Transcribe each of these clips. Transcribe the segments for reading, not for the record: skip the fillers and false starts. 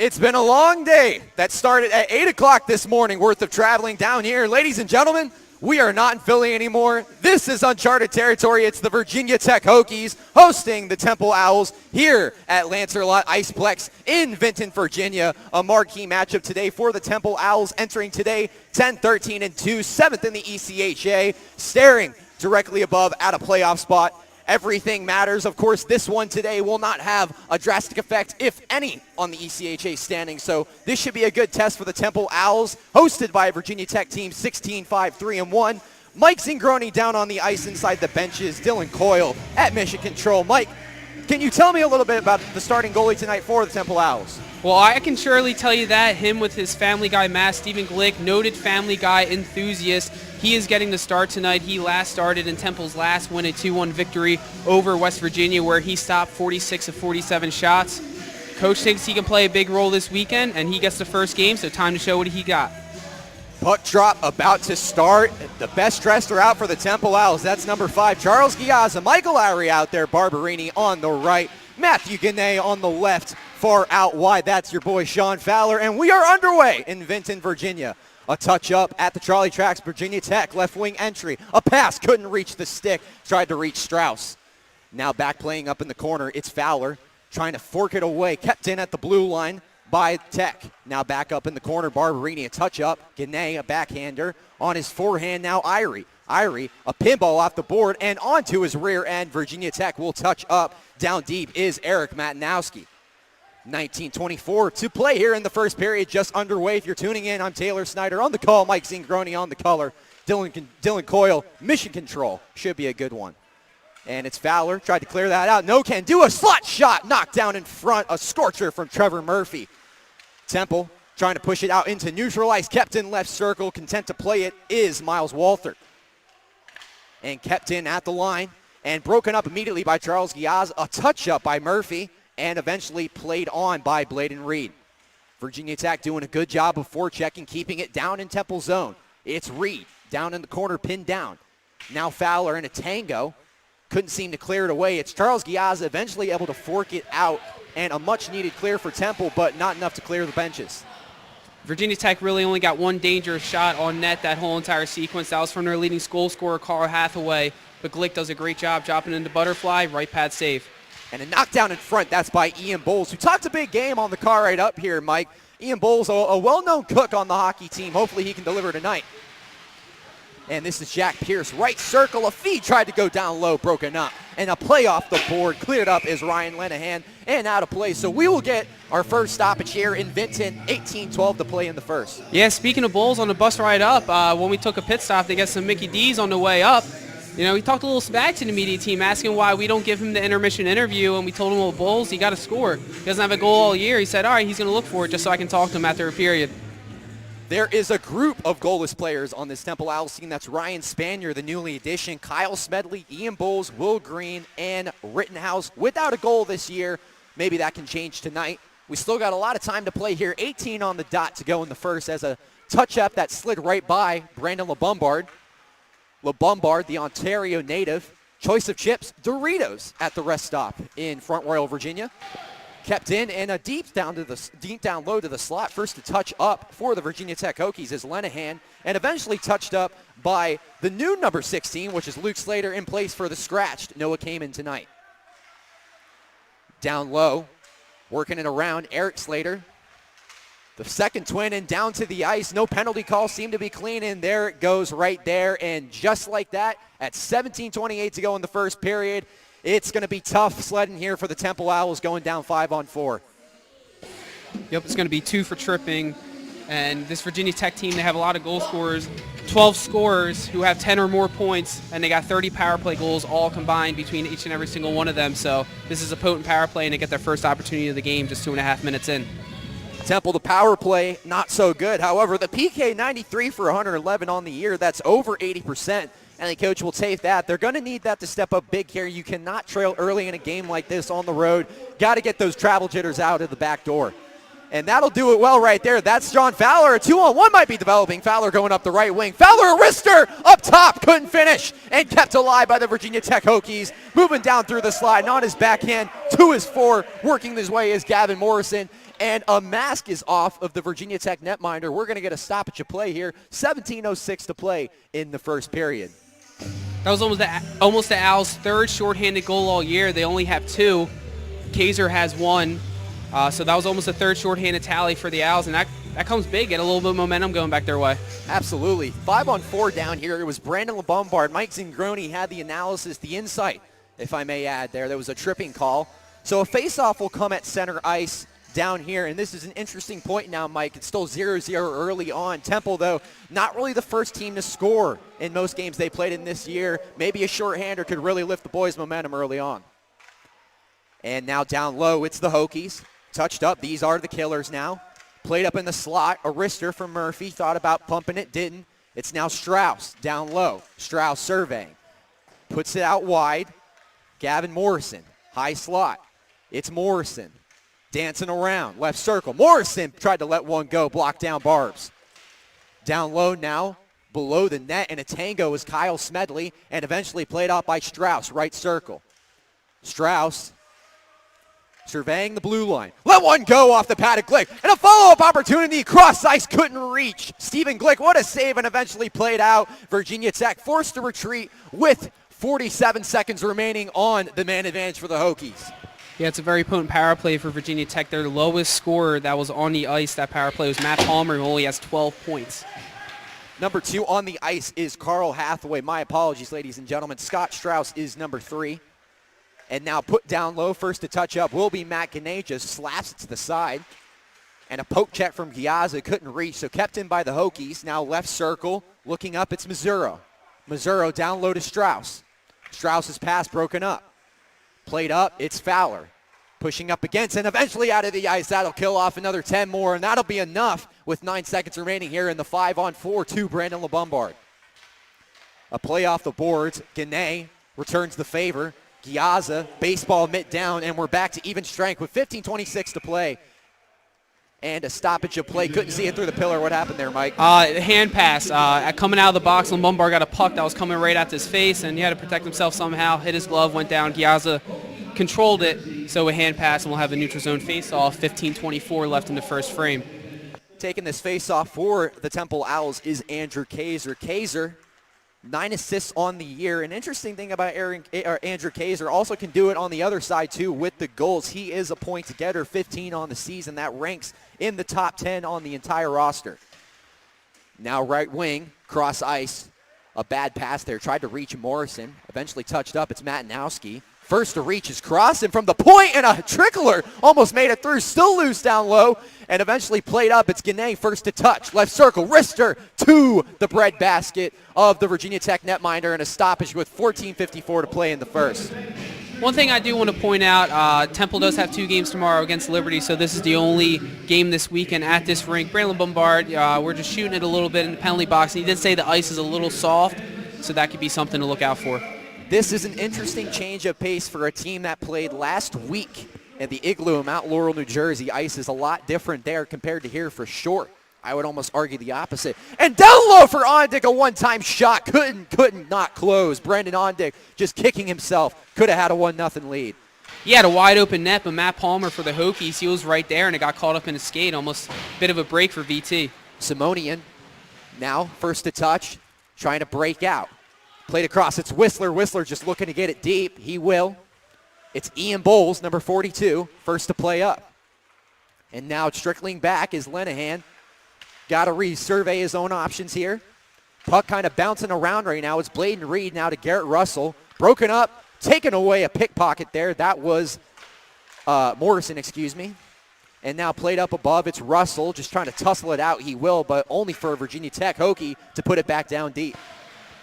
It's been a long day that started at 8 o'clock this morning worth of traveling down here. Ladies and gentlemen, we are not in Philly anymore. This is uncharted territory. It's the Virginia Tech Hokies hosting the Temple Owls here at Lancerlot Iceplex in Vinton, Virginia. A marquee matchup today for the Temple Owls, entering today 10-13-2, 7th in the ECHA, staring directly above at a playoff spot. Everything matters. Of course, this one today will not have a drastic effect, if any, on the ECHA standing. So this should be a good test for the Temple Owls, hosted by a Virginia Tech team 16-5-3-1. Mike Zingroni down on the ice inside the benches. Dylan Coyle at mission control. Mike, can you tell me a little bit about the starting goalie tonight for the Temple Owls? Well, I can surely tell you that. Him with his Family Guy mask, Stephen Glick, noted Family Guy enthusiast. He is getting the start tonight. He last started in Temple's last win, a 2-1 victory over West Virginia, where he stopped 46 of 47 shots. Coach thinks he can play a big role this weekend, and he gets the first game, so time to show what he got. Puck drop about to start. The best dressed are out for the Temple Owls. That's number 5, Charles Giazza. Michael Lowry out there. Barberini on the right. Matthew Guinea on the left. Far out wide. That's your boy Sean Fowler. And we are underway in Vinton, Virginia. A touch up at the trolley tracks. Virginia Tech left wing entry. A pass. Couldn't reach the stick. Tried to reach Strauss. Now back playing up in the corner. It's Fowler trying to fork it away. Kept in at the blue line by Tech. Now back up in the corner, Barberini, a touch-up. Guinea, a backhander. On his forehand now, Irie, a pinball off the board and onto his rear end. Virginia Tech will touch up. Down deep is Eric Matanowski. 19:24 to play here in the first period, just underway. If you're tuning in, I'm Taylor Snyder on the call. Mike Zingroni on the color. Dylan Coyle, mission control. Should be a good one. And it's Fowler, tried to clear that out. No can do a slot shot, knocked down in front, a scorcher from Trevor Murphy. Temple trying to push it out into neutral ice, kept in left circle, content to play it is Miles Walther. And kept in at the line and broken up immediately by Charles Giaz, a touch up by Murphy, and eventually played on by Bladen Reed. Virginia Tech doing a good job of forechecking, keeping it down in Temple zone. It's Reed down in the corner, pinned down. Now Fowler in a tango. Couldn't seem to clear it away. It's Charles Giaz eventually able to fork it out, and a much-needed clear for Temple, but not enough to clear the benches. Virginia Tech really only got one dangerous shot on net that whole entire sequence. That was from their leading goal scorer, Carl Hathaway. But Glick does a great job dropping into butterfly, right pad save. And a knockdown in front, that's by Ian Bowles, who talked a big game on the car right up here, Mike. Ian Bowles, a well-known cook on the hockey team. Hopefully he can deliver tonight. And this is Jack Pierce, right circle. A feed tried to go down low, broken up. And a play off the board, cleared up is Ryan Lenahan, and out of play. So we will get our first stoppage here in Vinton, 18-12 to play in the first. Yeah, speaking of Bulls, on the bus ride up, when we took a pit stop, they got some Mickey D's on the way up. You know, he talked a little smack to the media team, asking why we don't give him the intermission interview, and we told him, well, Bulls, he got to score. He doesn't have a goal all year. He said, all right, he's going to look for it just so I can talk to him after a period. There is a group of goalless players on this Temple Owls team. That's Ryan Spanier, the newly addition, Kyle Smedley, Ian Bowles, Will Green, and Rittenhouse without a goal this year. Maybe that can change tonight. We still got a lot of time to play here. 18 on the dot to go in the first as a touch-up that slid right by Brandon LeBombard. LeBombard, the Ontario native. Choice of chips, Doritos at the rest stop in Front Royal, Virginia. Kept in and a deep down low to the slot. First to touch up for the Virginia Tech Hokies is Lenahan, and eventually touched up by the new number 16, which is Luke Slater, in place for the scratched Noah Kamen tonight. Down low, working it around, Eric Slater. The second twin and down to the ice. No penalty call, seemed to be clean, and there it goes right there. And just like that, at 17:28 to go in the first period, it's going to be tough sledding here for the Temple Owls, going down 5-on-4. Yep, it's going to be 2 for tripping. And this Virginia Tech team, they have a lot of goal scorers, 12 scorers who have 10 or more points, and they got 30 power play goals all combined between each and every single one of them. So this is a potent power play, and they get their first opportunity of the game just 2.5 minutes in. Temple, the power play, not so good. However, the PK 93 for 111 on the year, that's over 80%. And the coach will take that. They're going to need that to step up big here. You cannot trail early in a game like this on the road. Got to get those travel jitters out of the back door. And that'll do it well right there. That's John Fowler. A 2-on-1 might be developing. Fowler going up the right wing. Fowler, a wrister up top. Couldn't finish. And kept alive by the Virginia Tech Hokies. Moving down through the slide. And on his backhand to his fore. Working his way is Gavin Morrison. And a mask is off of the Virginia Tech netminder. We're going to get a stoppage of play here. 17:06 to play in the first period. That was almost the Owls' third shorthanded goal all year. They only have 2. Kaiser has 1. So that was almost a third shorthanded tally for the Owls, and that comes big. Get a little bit of momentum going back their way. Absolutely. 5-on-4 down here. It was Brandon LeBombard. Mike Zingroni had the analysis, the insight, if I may add there. There was a tripping call. So a face-off will come at center ice down here, and this is an interesting point now, Mike. It's still 0-0 early on. Temple, though, not really the first team to score in most games they played in this year. Maybe a shorthander could really lift the boys' momentum early on. And now down low, it's the Hokies. Touched up. These are the killers now. Played up in the slot. A wrister from Murphy. Thought about pumping it. Didn't. It's now Strauss down low. Strauss surveying. Puts it out wide. Gavin Morrison. High slot. It's Morrison. Dancing around. Left circle. Morrison tried to let one go. Blocked down Barbs. Down low now. Below the net. And a tango is Kyle Smedley. And eventually played off by Strauss. Right circle. Strauss surveying the blue line. Let one go off the pad of Glick. And a follow-up opportunity. Cross ice couldn't reach. Stephen Glick, what a save, and eventually played out. Virginia Tech forced to retreat with 47 seconds remaining on the man advantage for the Hokies. Yeah, it's a very potent power play for Virginia Tech. Their lowest scorer that was on the ice, that power play, was Matt Palmer, who only has 12 points. Number 2 on the ice is Carl Hathaway. My apologies, ladies and gentlemen. Scott Strauss is number 3. And now put down low, first to touch up will be Matt Ganay, just slaps it to the side. And a poke check from Giazza, couldn't reach, so kept in by the Hokies. Now left circle, looking up, it's Mazzuro. Mazzuro down low to Strauss. Strauss's pass broken up. Played up, it's Fowler. Pushing up against, and eventually out of the ice. That'll kill off another 10 more, and that'll be enough with 9 seconds remaining here in the 5-on-4 to Brandon LeBombard. A play off the boards. Ganay returns the favor. Giazza, baseball mitt down, and we're back to even strength with 15:26 to play. And a stoppage of play. Couldn't see it through the pillar. What happened there, Mike? Hand pass. Coming out of the box, LeBombard got a puck that was coming right at his face, and he had to protect himself somehow. Hit his glove, went down. Giazza controlled it, so a hand pass, and we'll have a neutral zone face-off. 15:24 left in the first frame. Taking this face-off for the Temple Owls is Andrew Kaiser. Kaiser, 9 assists on the year. An interesting thing about Andrew Kaiser, also can do it on the other side too with the goals. He is a point getter, 15 on the season. That ranks in the top 10 on the entire roster. Now right wing, cross ice. A bad pass there. Tried to reach Morrison. Eventually touched up. It's Matinowski. First to reach is Cross, and from the point, and a trickler almost made it through. Still loose down low, and eventually played up. It's Ganay first to touch. Left circle, wrister to the breadbasket of the Virginia Tech netminder, and a stoppage with 14:54 to play in the first. One thing I do want to point out, Temple does have 2 games tomorrow against Liberty, so this is the only game this weekend at this rink. Brandon Bombard, we're just shooting it a little bit in the penalty box, and he did say the ice is a little soft, so that could be something to look out for. This is an interesting change of pace for a team that played last week at the Igloo in Mount Laurel, New Jersey. Ice is a lot different there compared to here for sure. I would almost argue the opposite. And down low for Ondick, a one-time shot. Couldn't not close. Brendan Ondick just kicking himself. Could have had a 1-0 lead. He had a wide open net, but Matt Palmer for the Hokies, he was right there, and it got caught up in his skate. Almost a bit of a break for VT. Simonian now first to touch, trying to break out. Played across. It's Whistler. Whistler just looking to get it deep. He will. It's Ian Bowles, number 42, first to play up. And now trickling back is Lenahan. Got to resurvey his own options here. Puck kind of bouncing around right now. It's Bladen Reed now to Garrett Russell. Broken up, taking away a pickpocket there. That was Morrison, excuse me. And now played up above. It's Russell just trying to tussle it out. He will, but only for a Virginia Tech Hokie to put it back down deep.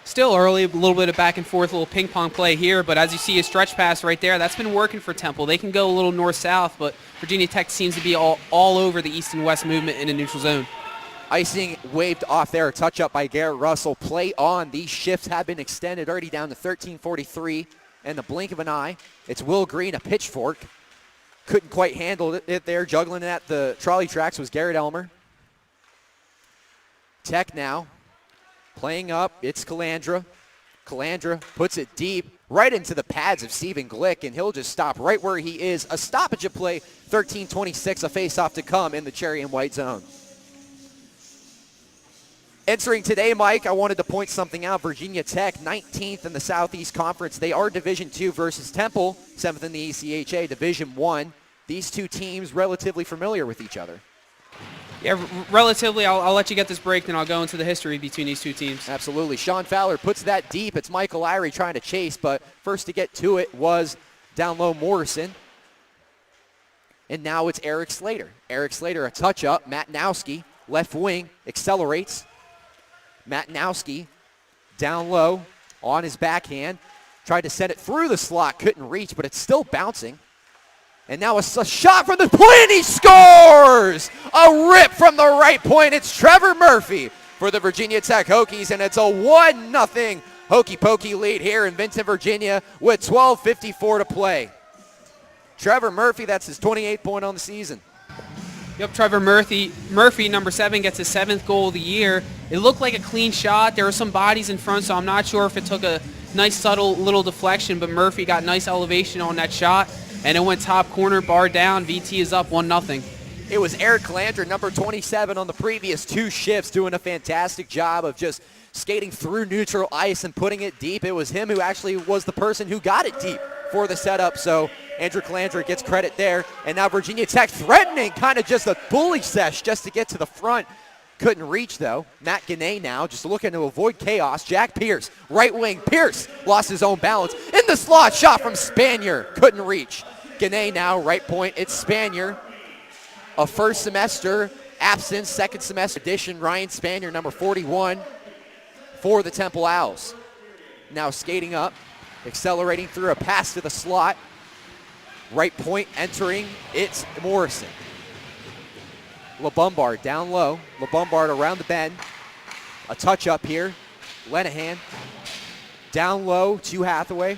Still early, a little bit of back and forth, a little ping pong play here, but as you see a stretch pass right there, that's been working for Temple. They can go a little north-south, but Virginia Tech seems to be all over the east and west movement in a neutral zone. Icing waved off there, a touch up by Garrett Russell. Play on. These shifts have been extended already down to 13:43 in the blink of an eye. It's Will Green, a pitchfork. Couldn't quite handle it there. Juggling at the trolley tracks was Garrett Elmer. Tech now playing up. It's Calandra. Calandra puts it deep right into the pads of Stephen Glick, and he'll just stop right where he is. A stoppage of play, 13:26, a face-off to come in the cherry and white zone. Entering today, Mike, I wanted to point something out. Virginia Tech, 19th in the Southeast Conference. They are Division II versus Temple, 7th in the ECHA, Division I. These two teams relatively familiar with each other. Yeah, relatively. I'll let you get this break, then I'll go into the history between these two teams. Absolutely. Sean Fowler puts that deep. It's Michael Lowry trying to chase, but first to get to it was down low Morrison. And now it's Eric Slater. Eric Slater, a touch-up. Matanowski, left wing, accelerates. Matanowski down low on his backhand. Tried to send it through the slot, couldn't reach, but it's still bouncing. And now a shot from the point, and he scores! A rip from the right point. It's Trevor Murphy for the Virginia Tech Hokies, and it's a 1-0 Hokey Pokey lead here in Vincent, Virginia with 12:54 to play. Trevor Murphy, that's his 28th point on the season. Yep, Trevor Murphy, number 7, gets his 7th goal of the year. It looked like a clean shot. There were some bodies in front, so I'm not sure if it took a nice, subtle little deflection, but Murphy got nice elevation on that shot, and it went top corner, bar down. VT is up 1-0. It was Eric Calandra, number 27, on the previous two shifts, doing a fantastic job of just skating through neutral ice and putting it deep. It was him who actually was the person who got it deep for the setup, so Andrew Calandra gets credit there. And now Virginia Tech threatening, kind of just a bully sesh just to get to the front. Couldn't reach, though. Matt Ganay now just looking to avoid chaos. Jack Pierce, right wing. Pierce lost his own balance. In the slot, shot from Spanier. Couldn't reach. Ganay now, right point. It's Spanier. A first semester absence, second semester addition. Ryan Spanier, number 41 for the Temple Owls. Now skating up, accelerating through a pass to the slot. Right point entering, it's Morrison. LeBombard down low. LeBombard around the bend. A touch up here. Lenahan down low to Hathaway.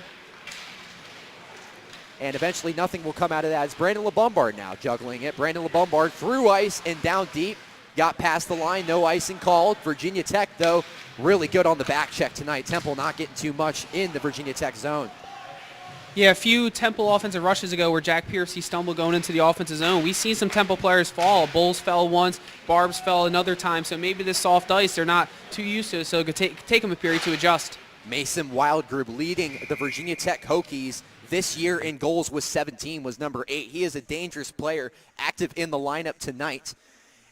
And eventually nothing will come out of that. It's Brandon LeBombard now juggling it. Brandon LeBombard through ice and down deep. Got past the line, no icing called. Virginia Tech, though, really good on the back check tonight. Temple not getting too much in the Virginia Tech zone. Yeah, a few Temple offensive rushes ago where Jack Pierce, he stumbled going into the offensive zone. We've seen some Temple players fall. Bowles fell once, Barbs fell another time, so maybe this soft ice, they're not too used to it, so it could take them a period to adjust. Mason Wildgroup leading the Virginia Tech Hokies this year in goals with 17 was number 8. He is a dangerous player, active in the lineup tonight.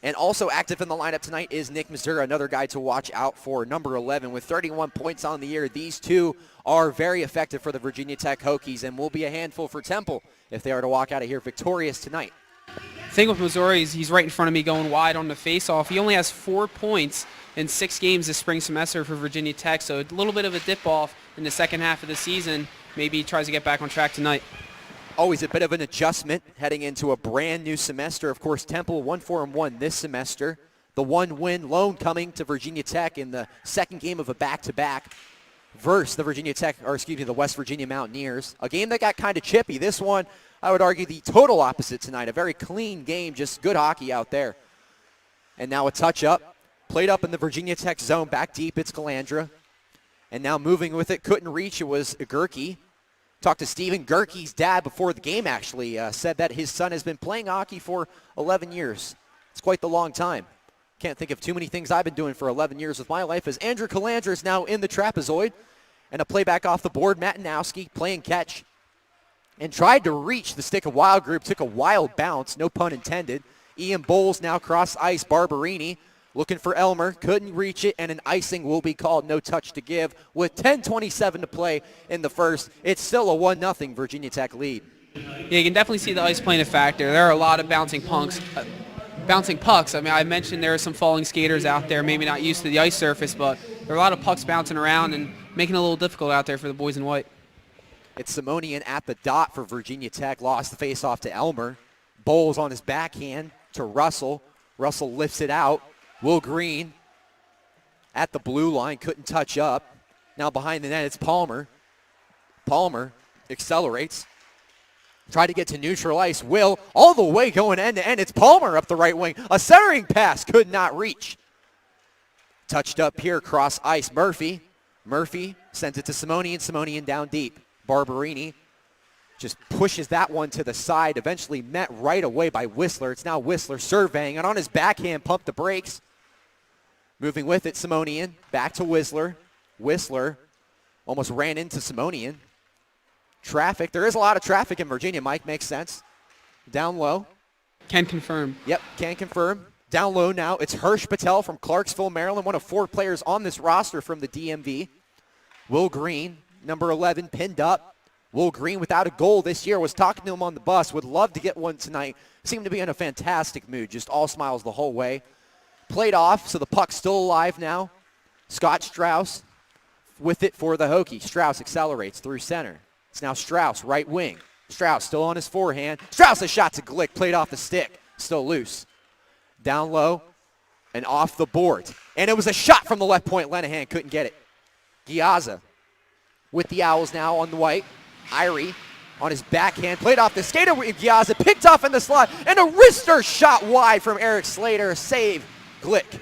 And also active in the lineup tonight is Nick Missouri, another guy to watch out for, number 11. With 31 points on the year, these two are very effective for the Virginia Tech Hokies and will be a handful for Temple if they are to walk out of here victorious tonight. The thing with Missouri is he's right in front of me going wide on the faceoff. He only has 4 points in 6 games this spring semester for Virginia Tech, so a little bit of a dip-off in the second half of the season. Maybe he tries to get back on track tonight. Always a bit of an adjustment heading into a brand new semester. Of course, Temple 1-4-1 this semester. The 1-win lone coming to Virginia Tech in the second game of a back-to-back versus the West Virginia Mountaineers. A game that got kind of chippy. This one, I would argue, the total opposite tonight. A very clean game, just good hockey out there. And now a touch-up. Played up in the Virginia Tech zone. Back deep, it's Calandra. And now moving with it, couldn't reach. It was Gerke. Talked to Stephen Gerke's dad before the game, actually. Said that his son has been playing hockey for 11 years. It's quite the long time. Can't think of too many things I've been doing for 11 years with my life, as Andrew Calandra is now in the trapezoid. And a playback off the board. Matanowski playing catch. And tried to reach the stick of Wildgroup. Took a wild bounce, no pun intended. Ian Bowles now cross ice. Barberini looking for Elmer, couldn't reach it, and an icing will be called. No touch to give. With 10:27 to play in the first, it's still a 1-0 Virginia Tech lead. Yeah, you can definitely see the ice playing a factor. There are a lot of bouncing pucks. I mean, I mentioned there are some falling skaters out there, maybe not used to the ice surface, but there are a lot of pucks bouncing around and making it a little difficult out there for the boys in white. It's Simonian at the dot for Virginia Tech. Lost the face-off to Elmer. Bowles on his backhand to Russell. Russell lifts it out. Will Green at the blue line, couldn't touch up. Now behind the net, it's Palmer. Palmer accelerates. Tried to get to neutral ice. Will all the way going end to end. It's Palmer up the right wing. A centering pass could not reach. Touched up here, cross ice. Murphy Murphy sends it to Simonian. Simonian down deep. Barberini just pushes that one to the side, eventually met right away by Whistler. It's now Whistler surveying, and on his backhand, pump the brakes. Moving with it, Simonian. Back to Whistler. Whistler almost ran into Simonian. Traffic. There is a lot of traffic in Virginia, Mike. Makes sense. Down low. Can confirm. Yep, can confirm. Down low now, it's Hirsch Patel from Clarksville, Maryland, one of 4 players on this roster from the DMV. Will Green, number 11, pinned up. Will Green, without a goal this year, was talking to him on the bus, would love to get one tonight. Seemed to be in a fantastic mood, just all smiles the whole way. Played off, so the puck's still alive now. Scott Strauss with it for the Hokies. Strauss accelerates through center. It's now Strauss, right wing. Strauss still on his forehand. Strauss a shot to Glick, played off the stick, still loose. Down low and off the board. And it was a shot from the left point. Lenahan couldn't get it. Giazza with the Owls now on the white. Irie on his backhand, played off the skater with Giazza, picked off in the slot, and a wrister shot wide from Eric Slater. Save Glick.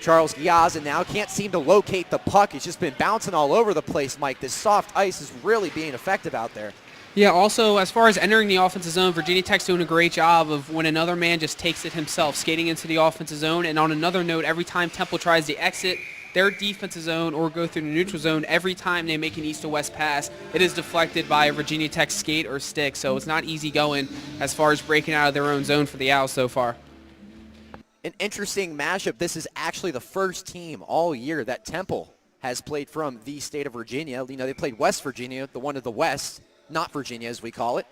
Charles Giazza now can't seem to locate the puck. It's just been bouncing all over the place, Mike. This soft ice is really being effective out there. Yeah, also, as far as entering the offensive zone, Virginia Tech's doing a great job of when another man just takes it himself, skating into the offensive zone. And on another note, every time Temple tries to exit their defensive zone or go through the neutral zone, every time they make an east to west pass, it is deflected by a Virginia Tech skate or stick. So it's not easy going as far as breaking out of their own zone for the Owls so far. An interesting matchup. This is actually the first team all year that Temple has played from the state of Virginia. You know, they played West Virginia, the one of the West, not Virginia as we call it.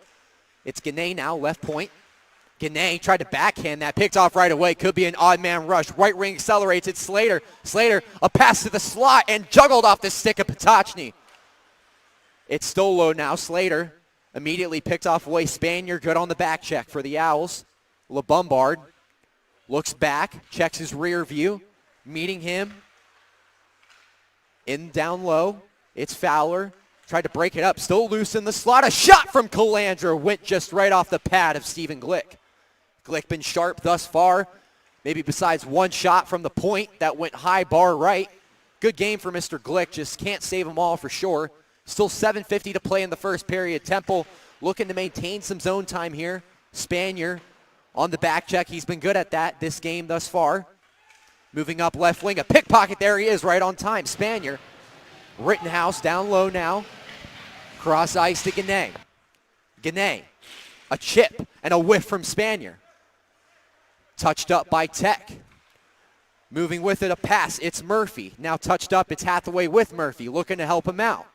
It's Gannett now, left point. Gannett tried to backhand that, picked off right away. Could be an odd man rush. Right wing accelerates. It's Slater. Slater, a pass to the slot and juggled off the stick of Potocny. It's still low now. Slater immediately picked off away. Spanier good on the back check for the Owls. LeBombard looks back, checks his rear view, meeting him in down low. It's Fowler. Tried to break it up, still loose in the slot. A shot from Calandra went just right off the pad of Stephen Glick. Glick been sharp thus far, maybe besides one shot from the point that went high bar right. Good game for Mr. Glick, just can't save them all for sure. Still 7:50 to play in the first period. Temple looking to maintain some zone time here. Spanier on the back check, he's been good at that this game thus far. Moving up left wing, a pickpocket, there he is right on time. Spanier. Rittenhouse down low now. Cross ice to Gannett. Gannett, a chip and a whiff from Spanier. Touched up by Tech. Moving with it, a pass. It's Murphy. Now touched up, it's Hathaway with Murphy, looking to help him out.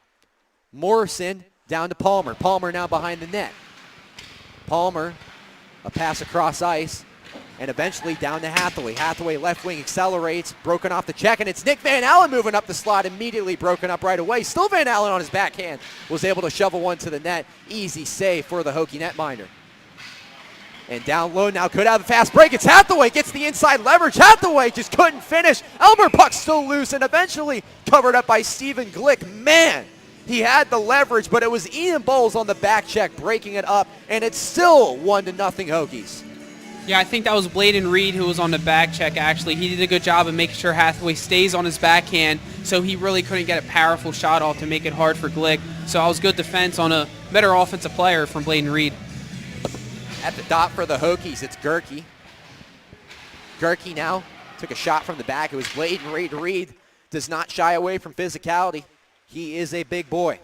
Morrison down to Palmer. Palmer now behind the net. Palmer, a pass across ice. And eventually down to Hathaway. Hathaway left wing accelerates, broken off the check, and it's Nick Van Allen moving up the slot, immediately broken up right away. Still Van Allen on his backhand, was able to shovel one to the net. Easy save for the Hokie netminder. And down low now, could have a fast break. It's Hathaway, gets the inside leverage. Hathaway just couldn't finish. Elmer puck still loose and eventually covered up by Stephen Glick. Man, he had the leverage, but it was Ian Bowles on the back check breaking it up, and it's still 1-0 Hokies. Yeah, I think that was Bladen Reed who was on the back check, actually. He did a good job of making sure Hathaway stays on his backhand, so he really couldn't get a powerful shot off to make it hard for Glick. So that was good defense on a better offensive player from Bladen Reed. At the dot for the Hokies, it's Gerke. Gerke now took a shot from the back. It was Bladen Reed. Reed does not shy away from physicality. He is a big boy.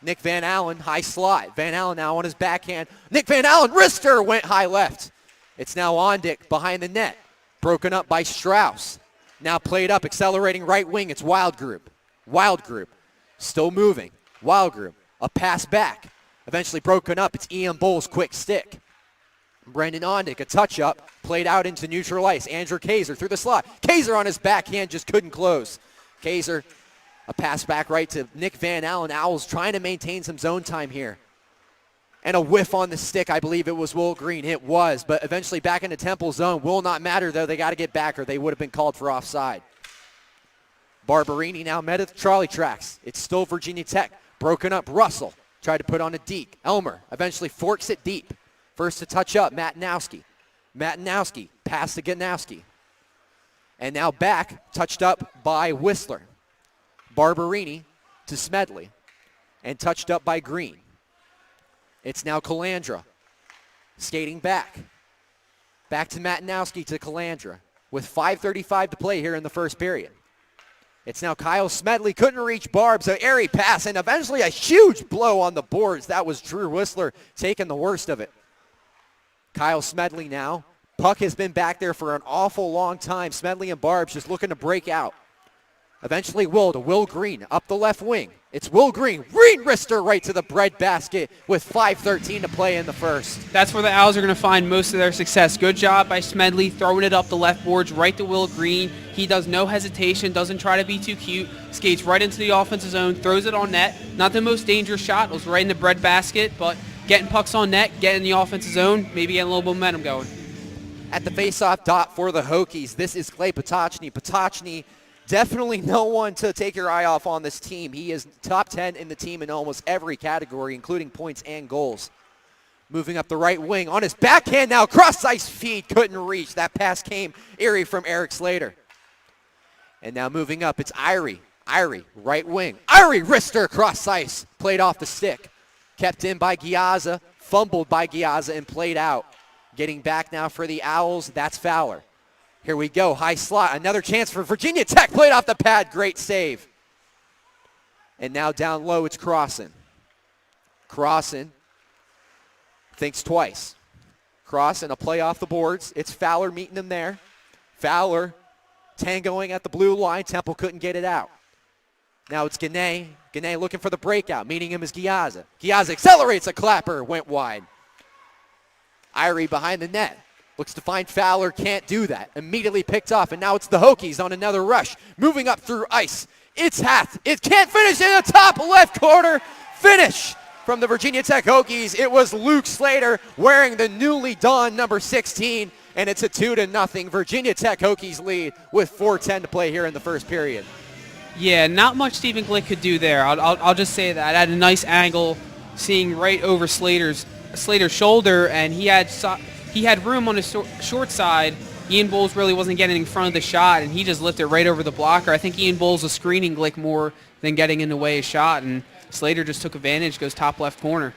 Nick Van Allen, high slot. Van Allen now on his backhand. Nick Van Allen, wrister, went high left. It's now Ondick behind the net. Broken up by Strauss. Now played up, accelerating right wing. It's Wild Group. Wild Group. Still moving. Wild Group. A pass back. Eventually broken up. It's Ian Bowles' quick stick. Brendan Ondick, a touch-up. Played out into neutral ice. Andrew Kaiser through the slot. Kaiser on his backhand just couldn't close. Kaiser, a pass back right to Nick Van Allen. Owls trying to maintain some zone time here. And a whiff on the stick, I believe it was Will Green. It was, but eventually back into Temple zone. Will not matter, though. They got to get back or they would have been called for offside. Barberini now met at the trolley tracks. It's still Virginia Tech. Broken up, Russell tried to put on a deke. Elmer eventually forks it deep. First to touch up, Matanowski. Matanowski, pass to Ganowski. And now back, touched up by Whistler. Barberini to Smedley and touched up by Green. It's now Calandra skating back. Back to Matinowski to Calandra with 5:35 to play here in the first period. It's now Kyle Smedley, couldn't reach Barb, so airy pass, and eventually a huge blow on the boards. That was Drew Whistler taking the worst of it. Kyle Smedley now. Puck has been back there for an awful long time. Smedley and Barb's just looking to break out. Eventually Will Green up the left wing. It's Will Green. Green wrister right to the bread basket with 5:13 to play in the first. That's where the Owls are going to find most of their success. Good job by Smedley throwing it up the left boards right to Will Green. He does no hesitation, doesn't try to be too cute, skates right into the offensive zone, throws it on net. Not the most dangerous shot. It was right in the bread basket, but getting pucks on net, getting the offensive zone, maybe getting a little momentum going. At the faceoff dot for the Hokies, this is Clay Potocny. Potocny, definitely no one to take your eye off on this team. He is top 10 in the team in almost every category, including points and goals. Moving up the right wing on his backhand now, cross-ice feed, couldn't reach. That pass came eerie from Eric Slater. And now moving up, it's Irie. Irie, right wing. Irie wrister cross ice, played off the stick. Kept in by Giazza, fumbled by Giazza and played out. Getting back now for the Owls, that's Fowler. Here we go, high slot, another chance for Virginia Tech, played off the pad, great save. And now down low, it's Crossan. Crossan thinks twice. Crossan, a play off the boards. It's Fowler meeting him there. Fowler tangoing at the blue line. Temple couldn't get it out. Now it's Gane. Gane looking for the breakout. Meeting him is Giazza. Giazza accelerates a clapper, went wide. Irie behind the net. Looks to find Fowler, can't do that. Immediately picked off, and now it's the Hokies on another rush. Moving up through ice. It's Hath. It can't finish in the top left corner. Finish from the Virginia Tech Hokies. It was Luke Slater wearing the newly donned number 16, and it's a 2-0 Virginia Tech Hokies lead with 4:10 to play here in the first period. Yeah, not much Stephen Glick could do there. I'll just say that. At a nice angle, seeing right over Slater's shoulder, and he had room on his short side. Ian Bowles really wasn't getting in front of the shot, and he just lifted right over the blocker. I think Ian Bowles was screening Glick more than getting in the way of shot, and Slater just took advantage, goes top left corner.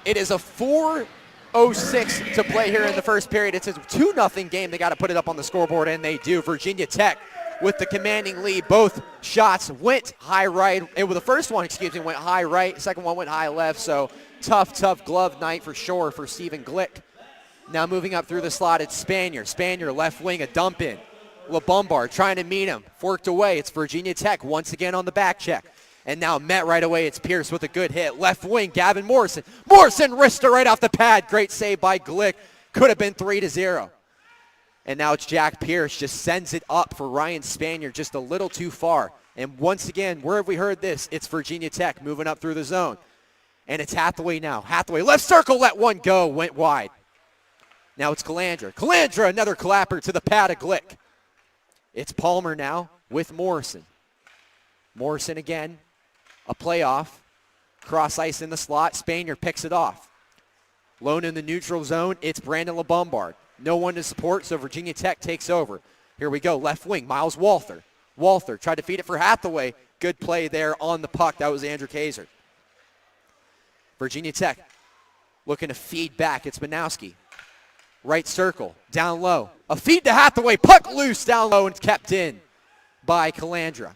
It is a 4:06 to play here in the first period. It's a 2-0 game. They got to put it up on the scoreboard, and they do. Virginia Tech with the commanding lead. Both shots went high right. The first one, went high right. Second one went high left, so tough glove night for sure for Stephen Glick. Now moving up through the slot, it's Spanier. Spanier, left wing, a dump in. LeBombard trying to meet him. Forked away. It's Virginia Tech once again on the back check. And now met right away. It's Pierce with a good hit. Left wing, Gavin Morrison. Morrison wrister right off the pad. Great save by Glick. Could have been 3-0. And now it's Jack Pierce. Just sends it up for Ryan Spanier just a little too far. And once again, where have we heard this? It's Virginia Tech moving up through the zone. And it's Hathaway now. Hathaway, left circle, let one go, went wide. Now it's Calandra. Calandra, another clapper to the pad of Glick. It's Palmer now with Morrison. Morrison again, a playoff. Cross ice in the slot. Spanier picks it off. Lone in the neutral zone, it's Brandon LeBombard. No one to support, so Virginia Tech takes over. Here we go, left wing, Miles Walther. Walther tried to feed it for Hathaway. Good play there on the puck. That was Andrew Kaiser. Virginia Tech looking to feed back. It's Manowski. Right circle, down low. A feed to Hathaway. Puck loose down low and kept in by Calandra.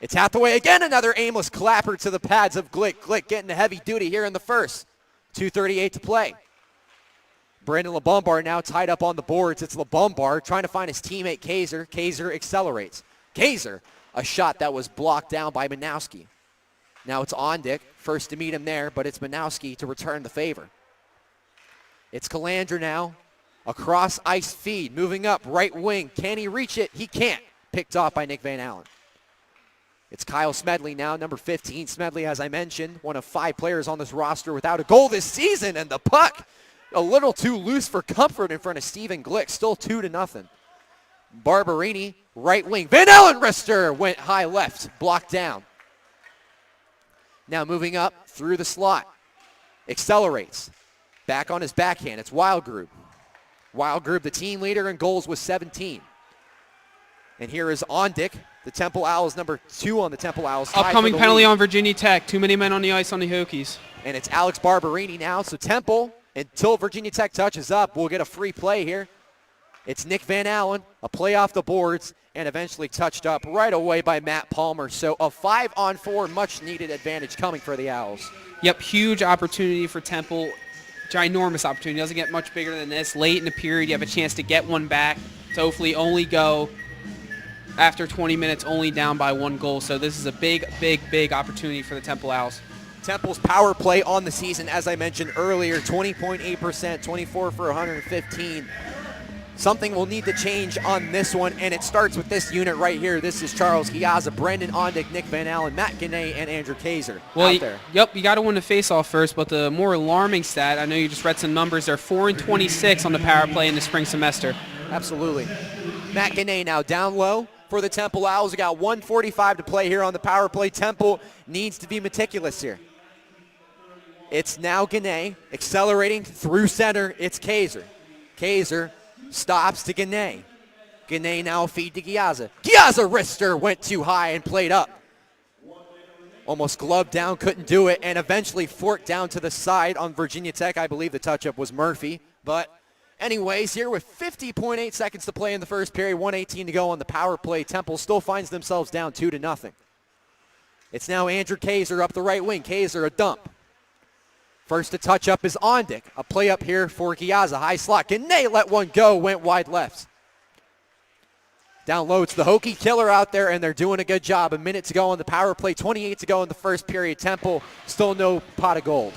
It's Hathaway again. Another aimless clapper to the pads of Glick. Glick getting a heavy duty here in the first. 2:38 to play. Brandon LeBombard now tied up on the boards. It's LeBombard trying to find his teammate Kaiser. Kaiser accelerates. Kaiser, a shot that was blocked down by Manowski. Now it's Ondick, first to meet him there, but it's Manowski to return the favor. It's Calandra now. Across ice feed, moving up, right wing. Can he reach it? He can't. Picked off by Nick Van Allen. It's Kyle Smedley now, number 15. Smedley, as I mentioned, one of 5 players on this roster without a goal this season, and the puck a little too loose for comfort in front of Stephen Glick. Still 2-0. Barberini, right wing. Van Allen wrister went high left, blocked down. Now moving up through the slot. Accelerates. Back on his backhand. It's Wildgroup. Wildgroup, the team leader in goals with 17. And here is Ondick, the Temple Owls, number 2 on the Temple Owls. Upcoming penalty on Virginia Tech. Too many men on the ice on the Hokies. And it's Alex Barberini now. So Temple, until Virginia Tech touches up, will get a free play here. It's Nick Van Allen, a play off the boards, and eventually touched up right away by Matt Palmer. So a 5-on-4, much-needed advantage coming for the Owls. Yep, huge opportunity for Temple. Ginormous opportunity. Doesn't get much bigger than this. Late in the period, you have a chance to get one back to hopefully only go after 20 minutes, only down by 1 goal. So this is a big, big, big opportunity for the Temple Owls. Temple's power play on the season, as I mentioned earlier, 20.8%, 24 for 115. Something will need to change on this one, and it starts with this unit right here. This is Charles Giazza, Brendan Ondick, Nick Van Allen, Matt Guinea, and Andrew Kaiser out there. Yep, you got to win the faceoff first, but the more alarming stat, I know you just read some numbers, they're 4-26 on the power play in the spring semester. Absolutely. Matt Guinea now down low for the Temple Owls. We got 1:45 to play here on the power play. Temple needs to be meticulous here. It's now Guinea accelerating through center. It's Kaiser. Kaiser stops to Guinea. Guinea now feed to Giazza. Giazza wrister went too high and played up. Almost gloved down, couldn't do it, and eventually forked down to the side on Virginia Tech. I believe the touch-up was Murphy. But anyways, here with 50.8 seconds to play in the first period, 1:18 to go on the power play, Temple still finds themselves down 2-0. It's now Andrew Kaiser up the right wing. Kaiser a dump. First to touch up is Ondick. A play up here for Giazza. High slot. Guinea let one go. Went wide left. Down low, it's the Hokie killer out there, and they're doing a good job. A minute to go on the power play. 28 to go in the first period. Temple still no pot of gold.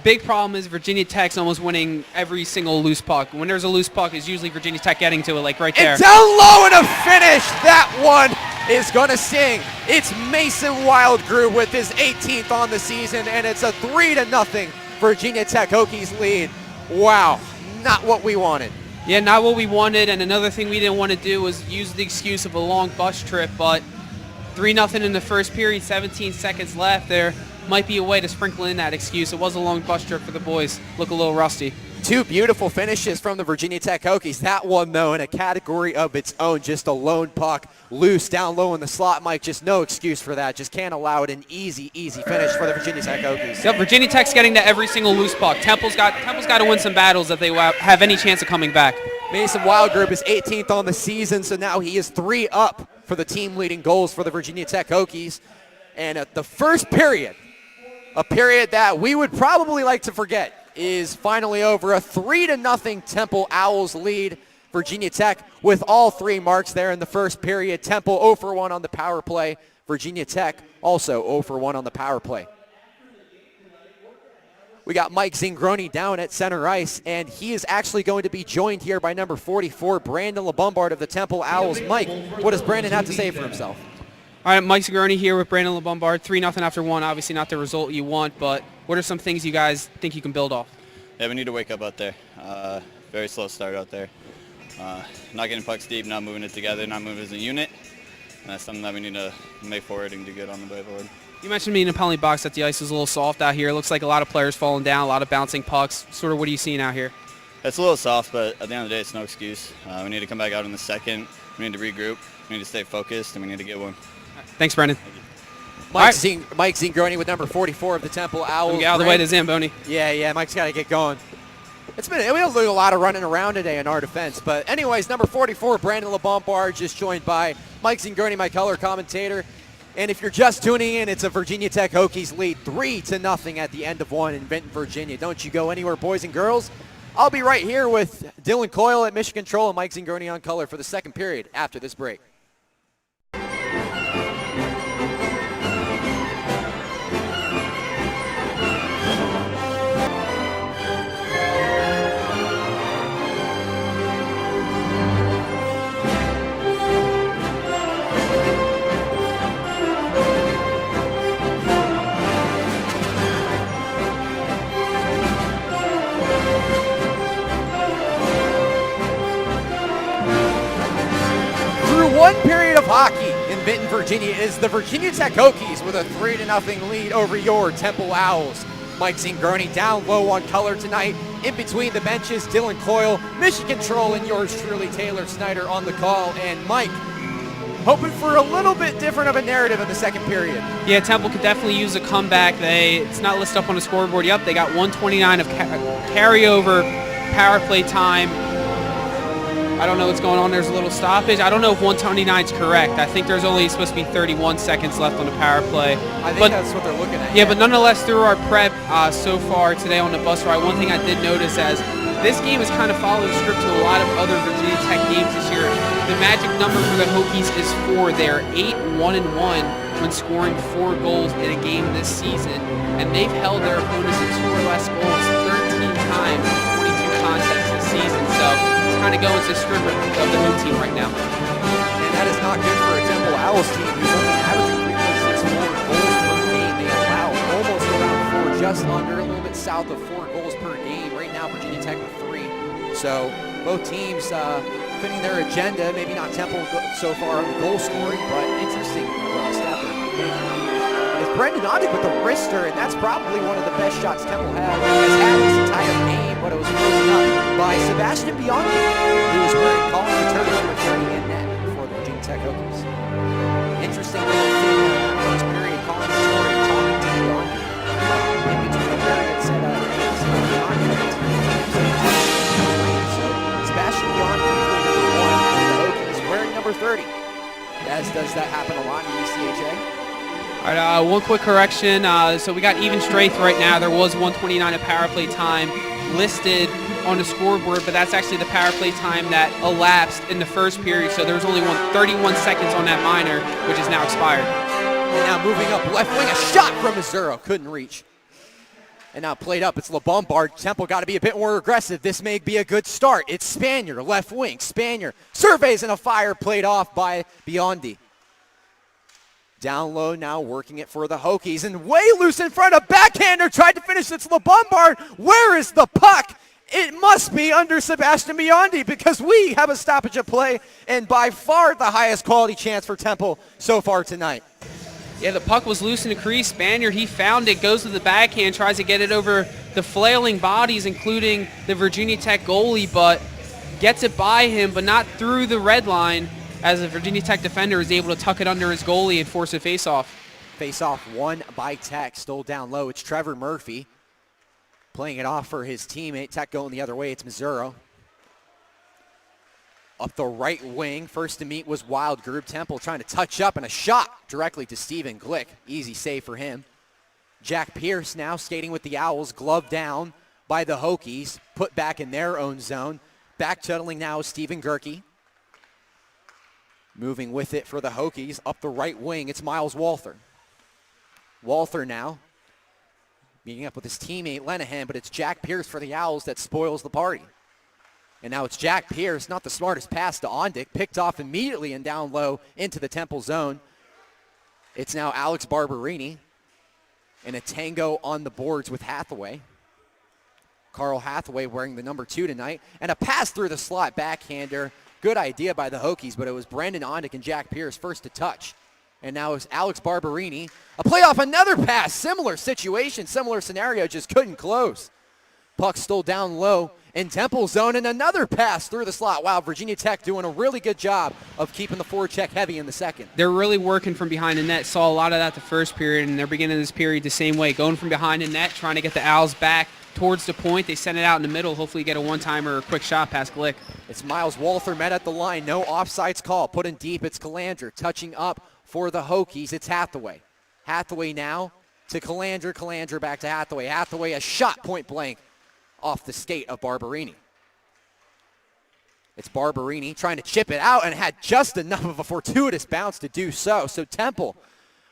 Big problem is Virginia Tech's almost winning every single loose puck. When there's a loose puck, it's usually Virginia Tech getting to it, like right there. And down low and a finish. That one is going to sing. It's Mason Wildgrew with his 18th on the season, and it's a 3-0 Virginia Tech Hokies lead. Wow, not what we wanted. Yeah, not what we wanted, and another thing we didn't want to do was use the excuse of a long bus trip, but 3-0 in the first period, 17 seconds left. There might be a way to sprinkle in that excuse. It was a long bus trip for the boys. Look a little rusty. 2 beautiful finishes from the Virginia Tech Hokies. That one, though, in a category of its own, just a lone puck, loose, down low in the slot, Mike. Just no excuse for that. Just can't allow it. An easy, easy finish for the Virginia Tech Hokies. Yep, Virginia Tech's getting to every single loose puck. Temple's got to win some battles if they have any chance of coming back. Mason Wildgroup is 18th on the season, so now he is 3 up for the team-leading goals for the Virginia Tech Hokies. And at the first period, a period that we would probably like to forget, is finally over. A 3-0 Temple Owls lead. Virginia Tech with all 3 marks there in the first period. Temple 0 for 1 on the power play. Virginia Tech also 0 for 1 on the power play. We got Mike Zingroni down at center ice, and he is actually going to be joined here by number 44, Brandon LeBombard of the Temple Owls. Mike, what does Brandon have to say for himself? All right, Mike Zingroni here with Brandon LeBombard. 3-0 after 1. Obviously not the result you want, but what are some things you guys think you can build off? Yeah, we need to wake up out there. Very slow start out there. Not getting pucks deep, not moving it together, not moving as a unit. And that's something that we need to make forward and do good on the way forward. You mentioned me in the penalty box that the ice is a little soft out here. It looks like a lot of players falling down, a lot of bouncing pucks. Sort of what are you seeing out here? It's a little soft, but at the end of the day, it's no excuse. We need to come back out in the second. We need to regroup. We need to stay focused, and we need to get one. Than's, Brendan. Mike Zingroni with number 44 of the Temple Owls. Get out of the way to Zamboni. Yeah, Mike's got to get going. We don't do a lot of running around today in our defense. But anyways, number 44, Brandon LeBombard, just joined by Mike Zingroni, my color commentator. And if you're just tuning in, it's a Virginia Tech Hokies lead 3-0 at the end of 1 in Benton, Virginia. Don't you go anywhere, boys and girls. I'll be right here with Dylan Coyle at Mission Control and Mike Zingroni on color for the second period after this break. One period of hockey in Benton, Virginia is the Virginia Tech Hokies with a 3-0 lead over your Temple Owls. Mike Zingroni down low on color tonight. In between the benches, Dylan Coyle, Mission Control, and yours truly, Taylor Snyder on the call. And Mike, hoping for a little bit different of a narrative in the second period. Yeah, Temple could definitely use a comeback. It's not listed up on the scoreboard. Yep, they got 129 of carryover power play time. I don't know what's going on. There's a little stoppage. I don't know if 129 is correct. I think there's only supposed to be 31 seconds left on the power play. I think that's what they're looking at. Yeah, but nonetheless, through our prep so far today on the bus ride, one thing I did notice as this game is kind of following script to a lot of other Virginia Tech games this year. The magic number for the Hokies is 4. They're 8-1-1 when scoring 4 goals in a game this season, and they've held their opponents to 2 or less goals 13 times in 22 contests this season. So it's kind of going to script of the home team right now. And that is not good for a Temple Owls team who's only averaging 3.64 goals per game. They allow almost around 4, just under, a little bit south of 4 goals per game. Right now, Virginia Tech with 3. So both teams fitting their agenda. Maybe not Temple so far on the goal scoring, but interesting stat there. It's Brendan Ondick with the wrister, and that's probably one of the best shots Temple has had this entire game, but it was frozen up by Sebastian Biondi, who was wearing calling the turtle number 30 in net for the Virginia Tech Hokies. Interesting little thing in the first period, calling the story, talking to Biondi. In between the periods, said it's Biondi. So Sebastian Biondi, number 1 for the Hokies, wearing number 30. As does that happen a lot in the ECHA? All right, one quick correction. So we got even strength right now. There was 129 of power play time listed on the scoreboard, but that's actually the power play time that elapsed in the first period. So there was only 31 seconds on that minor, which is now expired. And now moving up left wing, a shot from Missouri. Couldn't reach. And now played up, it's LeBombard. Temple got to be a bit more aggressive. This may be a good start. It's Spanier, left wing. Spanier surveys and a fire played off by Biondi. Down low now, working it for the Hokies. And way loose in front, a backhander tried to finish. It's LeBombard. Where is the puck? It must be under Sebastian Biondi because we have a stoppage of play and by far the highest quality chance for Temple so far tonight. Yeah, the puck was loose in the crease. Spaniard, he found it, goes to the backhand, tries to get it over the flailing bodies, including the Virginia Tech goalie, but gets it by him, but not through the red line, as the Virginia Tech defender is able to tuck it under his goalie and force a face-off. Face-off won by Tech, stole down low. It's Trevor Murphy playing it off for his teammate. Tech going the other way. It's Missouri. Up the right wing, first to meet was Wild Group. Temple trying to touch up and a shot directly to Stephen Glick. Easy save for him. Jack Pierce now skating with the Owls, gloved down by the Hokies, put back in their own zone. Back shuttling now is Stephen Gerke. Moving with it for the Hokies, up the right wing, it's Miles Walther. Walther now meeting up with his teammate Lenahan, but it's Jack Pierce for the Owls that spoils the party. And now it's Jack Pierce, not the smartest pass to Ondick, picked off immediately and down low into the Temple zone. It's now Alex Barberini and a tango on the boards with Hathaway. Carl Hathaway wearing the number 2 tonight. And a pass through the slot, backhander. Good idea by the Hokies, but it was Brandon Ondick and Jack Pierce first to touch. And now it's Alex Barberini. A play off another pass, similar situation, similar scenario, just couldn't close. Puck stole down low in Temple zone and another pass through the slot. Wow, Virginia Tech doing a really good job of keeping the forecheck heavy in the second. They're really working from behind the net. Saw a lot of that the first period, and they're beginning this period the same way, going from behind the net, trying to get the Owls back towards the point. They send it out in the middle, hopefully get a one-timer or a quick shot past Glick. It's Miles Walther met at the line. No offsides call. Put in deep. It's Calandra touching up for the Hokies. It's Hathaway. Hathaway now to Calandra. Calandra back to Hathaway. Hathaway a shot point blank off the skate of Barberini. It's Barberini trying to chip it out and had just enough of a fortuitous bounce to do so. So Temple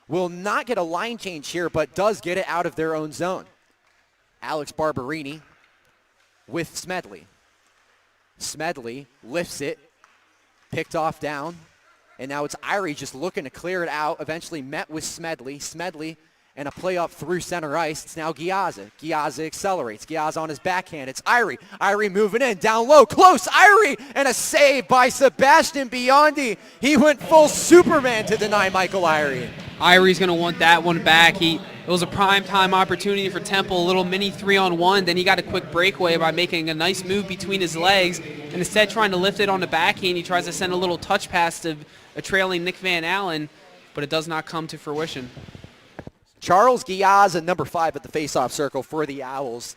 will not get a line change here, but does get it out of their own zone. Alex Barberini with Smedley. Smedley lifts it, picked off down, and now it's Irie just looking to clear it out, eventually met with Smedley. Smedley and a play up through center ice. It's now Giazza. Giazza accelerates. Giazza on his backhand. It's Irie. Irie moving in, down low, close. Irie, and a save by Sebastian Biondi. He went full Superman to deny Michael Irie. Irie's going to want that one back. It was a prime-time opportunity for Temple, a little mini 3-on-1. Then he got a quick breakaway by making a nice move between his legs. And instead trying to lift it on the backhand, he tries to send a little touch pass to a trailing Nick Van Allen, but it does not come to fruition. Charles Giazza, number 5 at the faceoff circle for the Owls.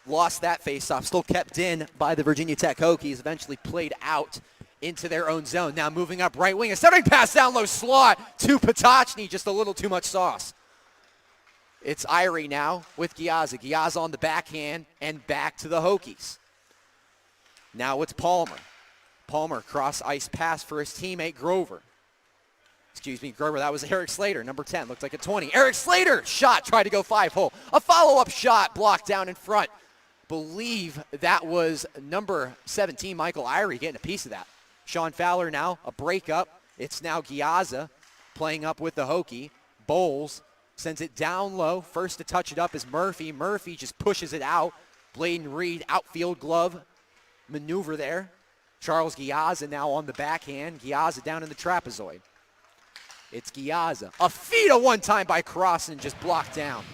Lost that faceoff, still kept in by the Virginia Tech Hokies, eventually played out into their own zone. Now moving up right wing, a centering pass down low slot to Potocny, just a little too much sauce. It's Irie now with Giazza. Giazza on the backhand and back to the Hokies. Now it's Palmer. Palmer cross ice pass for his teammate Grover. Excuse me, Grover, that was Eric Slater, number 10, looked like a 20. Eric Slater, shot, tried to go 5-hole. A follow-up shot blocked down in front. Believe that was number 17, Michael Irie, getting a piece of that. Sean Fowler now, a breakup. It's now Giazza playing up with the Hokie. Bowles sends it down low. First to touch it up is Murphy. Murphy just pushes it out. Bladen Reed, outfield glove maneuver there. Charles Giazza now on the backhand. Giazza down in the trapezoid. It's Giazza. A feed a one-time by Crossan, just blocked down.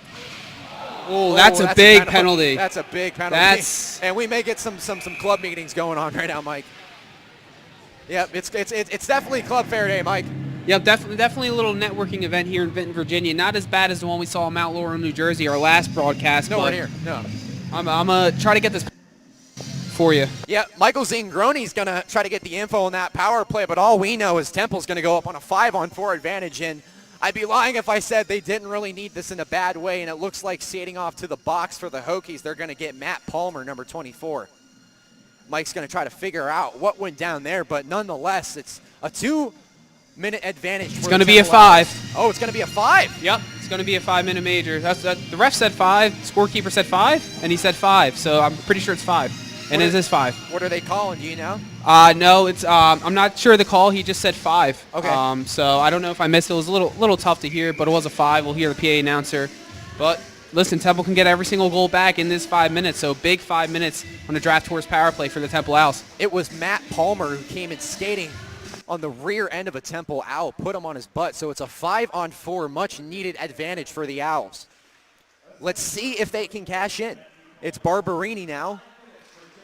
Oh, that's a big penalty. That's a big penalty. And we may get some club meetings going on right now, Mike. Yep, it's definitely Club Fair Day, Mike. Yep, definitely a little networking event here in Vinton, Virginia. Not as bad as the one we saw in Mount Laurel, New Jersey, our last broadcast. Nowhere near. No. I'm gonna try to get this for you. Yeah, Michael Zingroni's going to try to get the info on that power play, but all we know is Temple's going to go up on a 5-on-4 advantage, and I'd be lying if I said they didn't really need this in a bad way, and it looks like skating off to the box for the Hokies, they're going to get Matt Palmer, number 24. Mike's going to try to figure out what went down there, but nonetheless, it's a 2-minute advantage. It's going to be a 5. Oh, it's going to be a 5? Yep, it's going to be a 5-minute major. The ref said 5, scorekeeper said 5, and he said 5, so I'm pretty sure it's 5. And it is 5. What are they calling? Do you know? No, it's I'm not sure the call. He just said 5. Okay. So I don't know if I missed it. It was a little tough to hear, but it was a 5. We'll hear the PA announcer. But listen, Temple can get every single goal back in this 5 minutes. So big 5 minutes on the draft horse power play for the Temple Owls. It was Matt Palmer who came in skating on the rear end of a Temple Owl, put him on his butt. So it's a 5-on-4, much needed advantage for the Owls. Let's see if they can cash in. It's Barberini now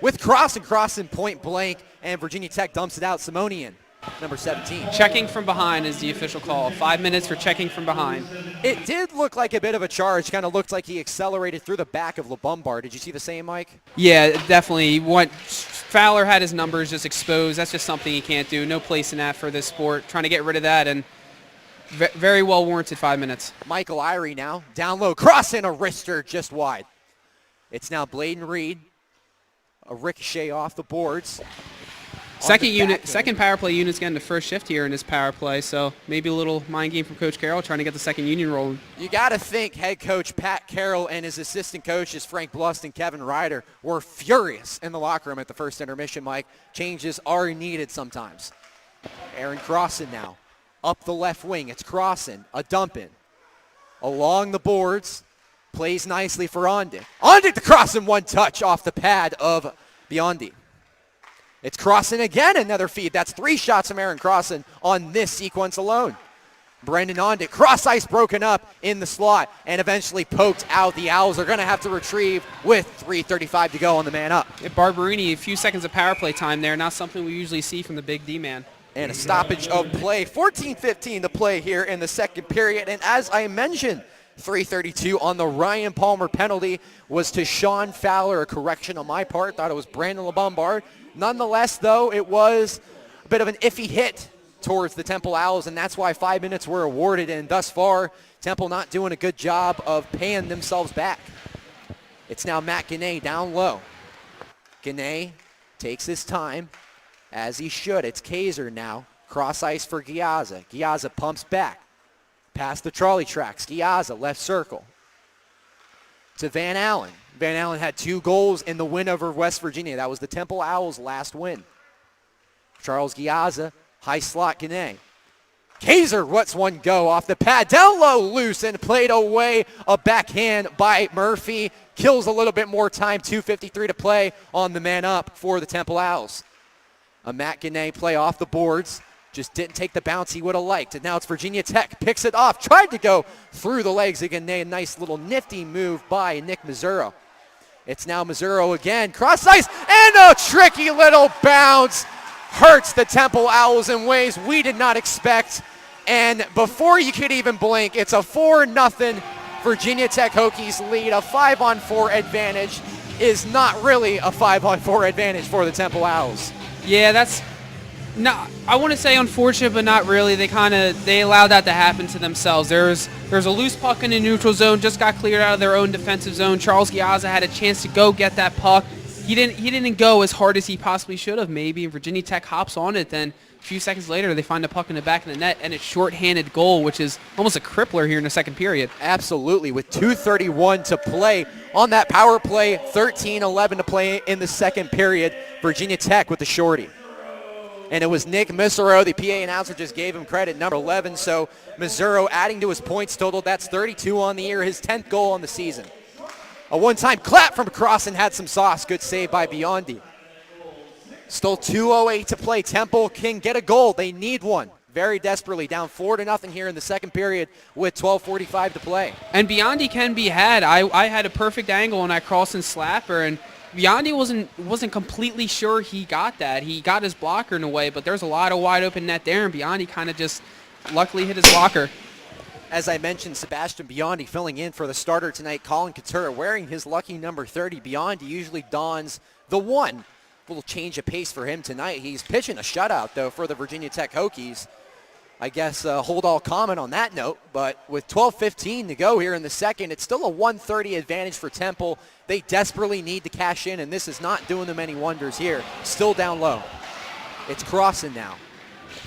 with Crossan point blank, and Virginia Tech dumps it out. Simonian, number 17. Checking from behind is the official call. 5 minutes for checking from behind. It did look like a bit of a charge. Kind of looked like he accelerated through the back of LeBumbar. Did you see the same, Mike? Yeah, definitely. Fowler had his numbers just exposed. That's just something he can't do. No place in that for this sport. Trying to get rid of that, and very well warranted 5 minutes. Michael Irie now, down low. Crossan, a wrister just wide. It's now Bladen Reed. A ricochet off the boards. Second power play unit's getting the first shift here in this power play, so maybe a little mind game from Coach Carroll trying to get the second union rolling. You got to think head coach Pat Carroll and his assistant coaches Frank Blust and Kevin Ryder were furious in the locker room at the first intermission, Mike. Changes are needed sometimes. Aaron Crossan now. Up the left wing, it's Crossan, a dump in. Along the boards. Plays nicely for Ondick. Ondick to Crossan, one touch off the pad of Biondi. It's Crossan again, another feed. That's 3 shots from Aaron Crossan on this sequence alone. Brendan Ondick, cross ice broken up in the slot and eventually poked out. The Owls are going to have to retrieve with 3:35 to go on the man up. Yeah, Barberini, a few seconds of power play time there, not something we usually see from the big D man. And a stoppage of play. 14:15 to play here in the second period. And as I mentioned, 3:32 on the Ryan Palmer penalty was to Sean Fowler. A correction on my part. Thought it was Brandon LeBombard. Nonetheless, though, it was a bit of an iffy hit towards the Temple Owls, and that's why 5 minutes were awarded. And thus far, Temple not doing a good job of paying themselves back. It's now Matt Guinea down low. Guinea takes his time, as he should. It's Kaiser now. Cross ice for Giazza. Giazza pumps back. Past the trolley tracks. Giazza, left circle. To Van Allen. Van Allen had 2 goals in the win over West Virginia. That was the Temple Owls' last win. Charles Giazza, high slot Guinea. Kaiser lets one go off the pad. Down low, loose, and played away. A backhand by Murphy. Kills a little bit more time. 2:53 to play on the man up for the Temple Owls. A Matt Guinea play off the boards. Just didn't take the bounce he would have liked. And now it's Virginia Tech. Picks it off. Tried to go through the legs again. A nice little nifty move by Nick Mazzuro. It's now Mazzuro again. Cross ice and a tricky little bounce hurts the Temple Owls in ways we did not expect. And before you could even blink, it's a 4-0 Virginia Tech Hokies lead. A 5-on-4 advantage is not really a 5-on-4 advantage for the Temple Owls. Yeah, that's not, I want to say unfortunate, but not really. They allowed that to happen to themselves. There's a loose puck in the neutral zone, just got cleared out of their own defensive zone. Charles Giazza had a chance to go get that puck. He didn't go as hard as he possibly should have, maybe. And Virginia Tech hops on it. Then a few seconds later, they find the puck in the back of the net, and it's shorthanded goal, which is almost a crippler here in the second period. Absolutely, with 2:31 to play on that power play, 13-11 to play in the second period. Virginia Tech with the shorty. And it was Nick Misero, the PA announcer just gave him credit, number 11. So Misero adding to his points total. That's 32 on the year, his 10th goal on the season. A one-time clap from across and had some sauce. Good save by Biondi. Still 2:08 to play. Temple can get a goal. They need one very desperately. Down 4-0 here in the second period with 12:45 to play. And Biondi can be had. I had a perfect angle on that cross and slapper, and Biondi wasn't completely sure he got that. He got his blocker in a way, but there's a lot of wide open net there, and Biondi kind of just luckily hit his blocker. As I mentioned, Sebastian Biondi filling in for the starter tonight. Colin Couture wearing his lucky number 30. Biondi usually dons the 1. A little change of pace for him tonight. He's pitching a shutout, though, for the Virginia Tech Hokies. I guess hold all comment on that note, but with 12:15 to go here in the second, it's still a 130 advantage for Temple. They desperately need to cash in, and this is not doing them any wonders here. Still down low. It's crossing now.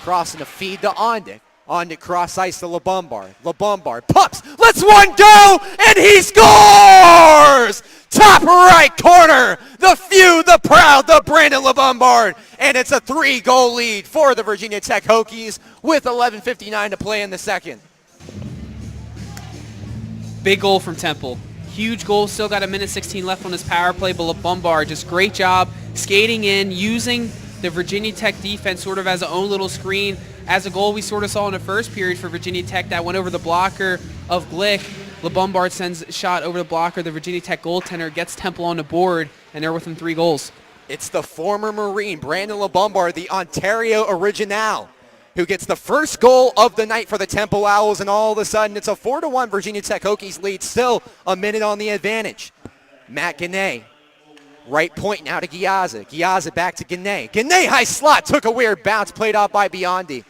Crossing to feed to Ondick. Ondick cross ice to LeBombard. LeBombard pumps, lets one go, and he scores! Top right corner, the few, the proud, the Brandon LeBombard. And it's a 3-goal lead for the Virginia Tech Hokies with 11:59 to play in the second. Big goal from Temple. Huge goal, still got a minute 16 left on his power play, but LeBombard just great job skating in, using the Virginia Tech defense sort of as a own little screen. As a goal we sort of saw in the first period for Virginia Tech that went over the blocker of Glick. LeBombard sends a shot over the blocker. The Virginia Tech goaltender gets Temple on the board, and they're within 3 goals. It's the former Marine, Brandon LeBombard, the Ontario original, who gets the first goal of the night for the Temple Owls, and all of a sudden it's a 4-1 Virginia Tech Hokies lead, still a minute on the advantage. Matt Gannay, right point now to Giazza. Giazza back to Gannay. Gannay high slot, took a weird bounce, played off by Biondi.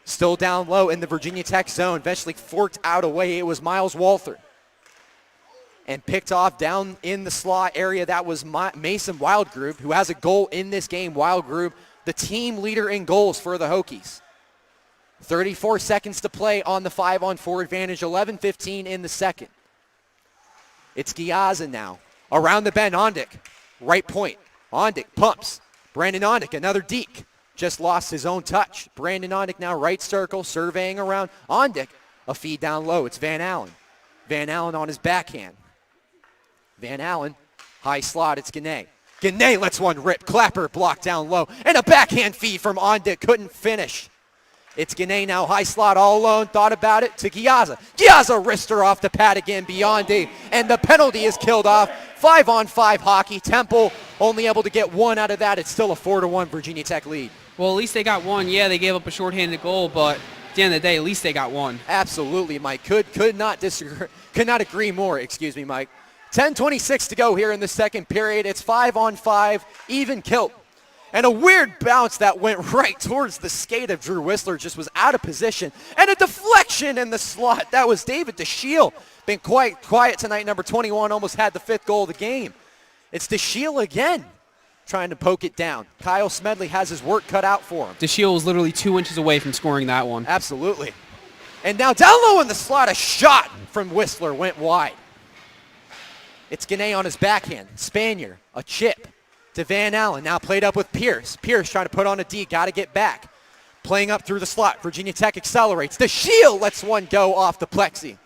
Still down low in the Virginia Tech zone, eventually forked out away. It was Miles Walther. And picked off down in the slot area. That was Mason Wildgrove, who has a goal in this game. Wildgrove, the team leader in goals for the Hokies. 34 seconds to play on the 5-on-4 advantage. 11:15 in the second. It's Giazza now. Around the bend, Ondick. Right point. Ondick pumps. Brandon Ondick, another deke. Just lost his own touch. Brandon Ondick now right circle, surveying around. Ondick, a feed down low. It's Van Allen. Van Allen on his backhand. Van Allen, high slot. It's Gannay. Gannay lets one rip. Clapper blocked down low. And a backhand feed from Ondick. Couldn't finish. It's Gannay now, high slot all alone. Thought about it to Giazza. Giazza wrister off the pad again, Biondi. And the penalty is killed off. 5-on-5 hockey. Temple only able to get one out of that. It's still a 4-1 Virginia Tech lead. Well, at least they got one. Yeah, they gave up a shorthanded goal, but at the end of the day, at least they got one. Absolutely, Mike. Could not disagree. Could not agree more. Excuse me, Mike. 10:26 to go here in the second period. It's 5-on-5, even kilt. And a weird bounce that went right towards the skate of Drew Whistler, just was out of position. And a deflection in the slot. That was David DeShiel. Been quite quiet tonight, number 21, almost had the 5th goal of the game. It's DeShiel again, trying to poke it down. Kyle Smedley has his work cut out for him. DeShiel was literally 2 inches away from scoring that one. Absolutely. And now down low in the slot, a shot from Whistler went wide. It's Gannay on his backhand. Spanier, a chip to Van Allen. Now played up with Pierce. Pierce trying to put on a D, got to get back. Playing up through the slot. Virginia Tech accelerates. DeShiel lets one go off the plexi.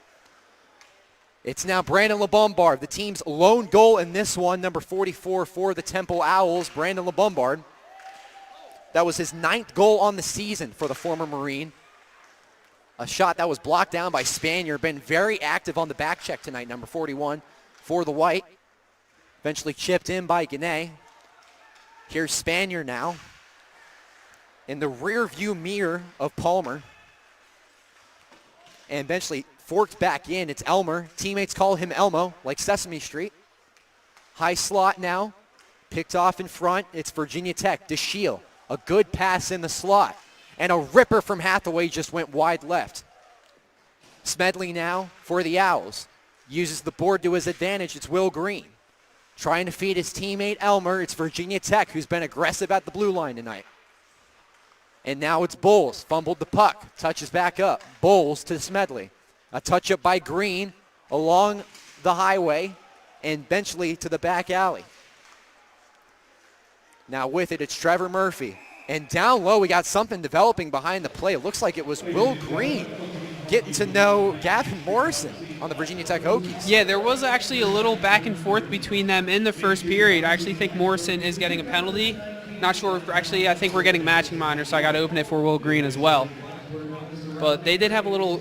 It's now Brandon LeBombard, the team's lone goal in this one, number 44 for the Temple Owls, Brandon LeBombard. That was his 9th goal on the season for the former Marine. A shot that was blocked down by Spanier. Been very active on the back check tonight, number 41 for the White. Eventually chipped in by Gannay. Here's Spanier now. in the rear view mirror of Palmer. And eventually forked back in. It's Elmer. Teammates call him Elmo, like Sesame Street. High slot now. Picked off in front. It's Virginia Tech. DeShiel. A good pass in the slot. And a ripper from Hathaway just went wide left. Smedley now for the Owls. Uses the board to his advantage. It's Will Green. Trying to feed his teammate Elmer. It's Virginia Tech, who's been aggressive at the blue line tonight. And now it's Bowles. Fumbled the puck. Touches back up. Bowles to Smedley. A touch up by Green along the highway and eventually to the back alley. Now with it, it's Trevor Murphy. And down low, we got something developing behind the play. It looks like it was Will Green getting to know Gavin Morrison on the Virginia Tech Hokies. Yeah, there was actually a little back and forth between them in the first period. I actually think Morrison is getting a penalty. Not sure. Actually, I think we're getting matching minors, so I got to open it for Will Green as well. But they did have a little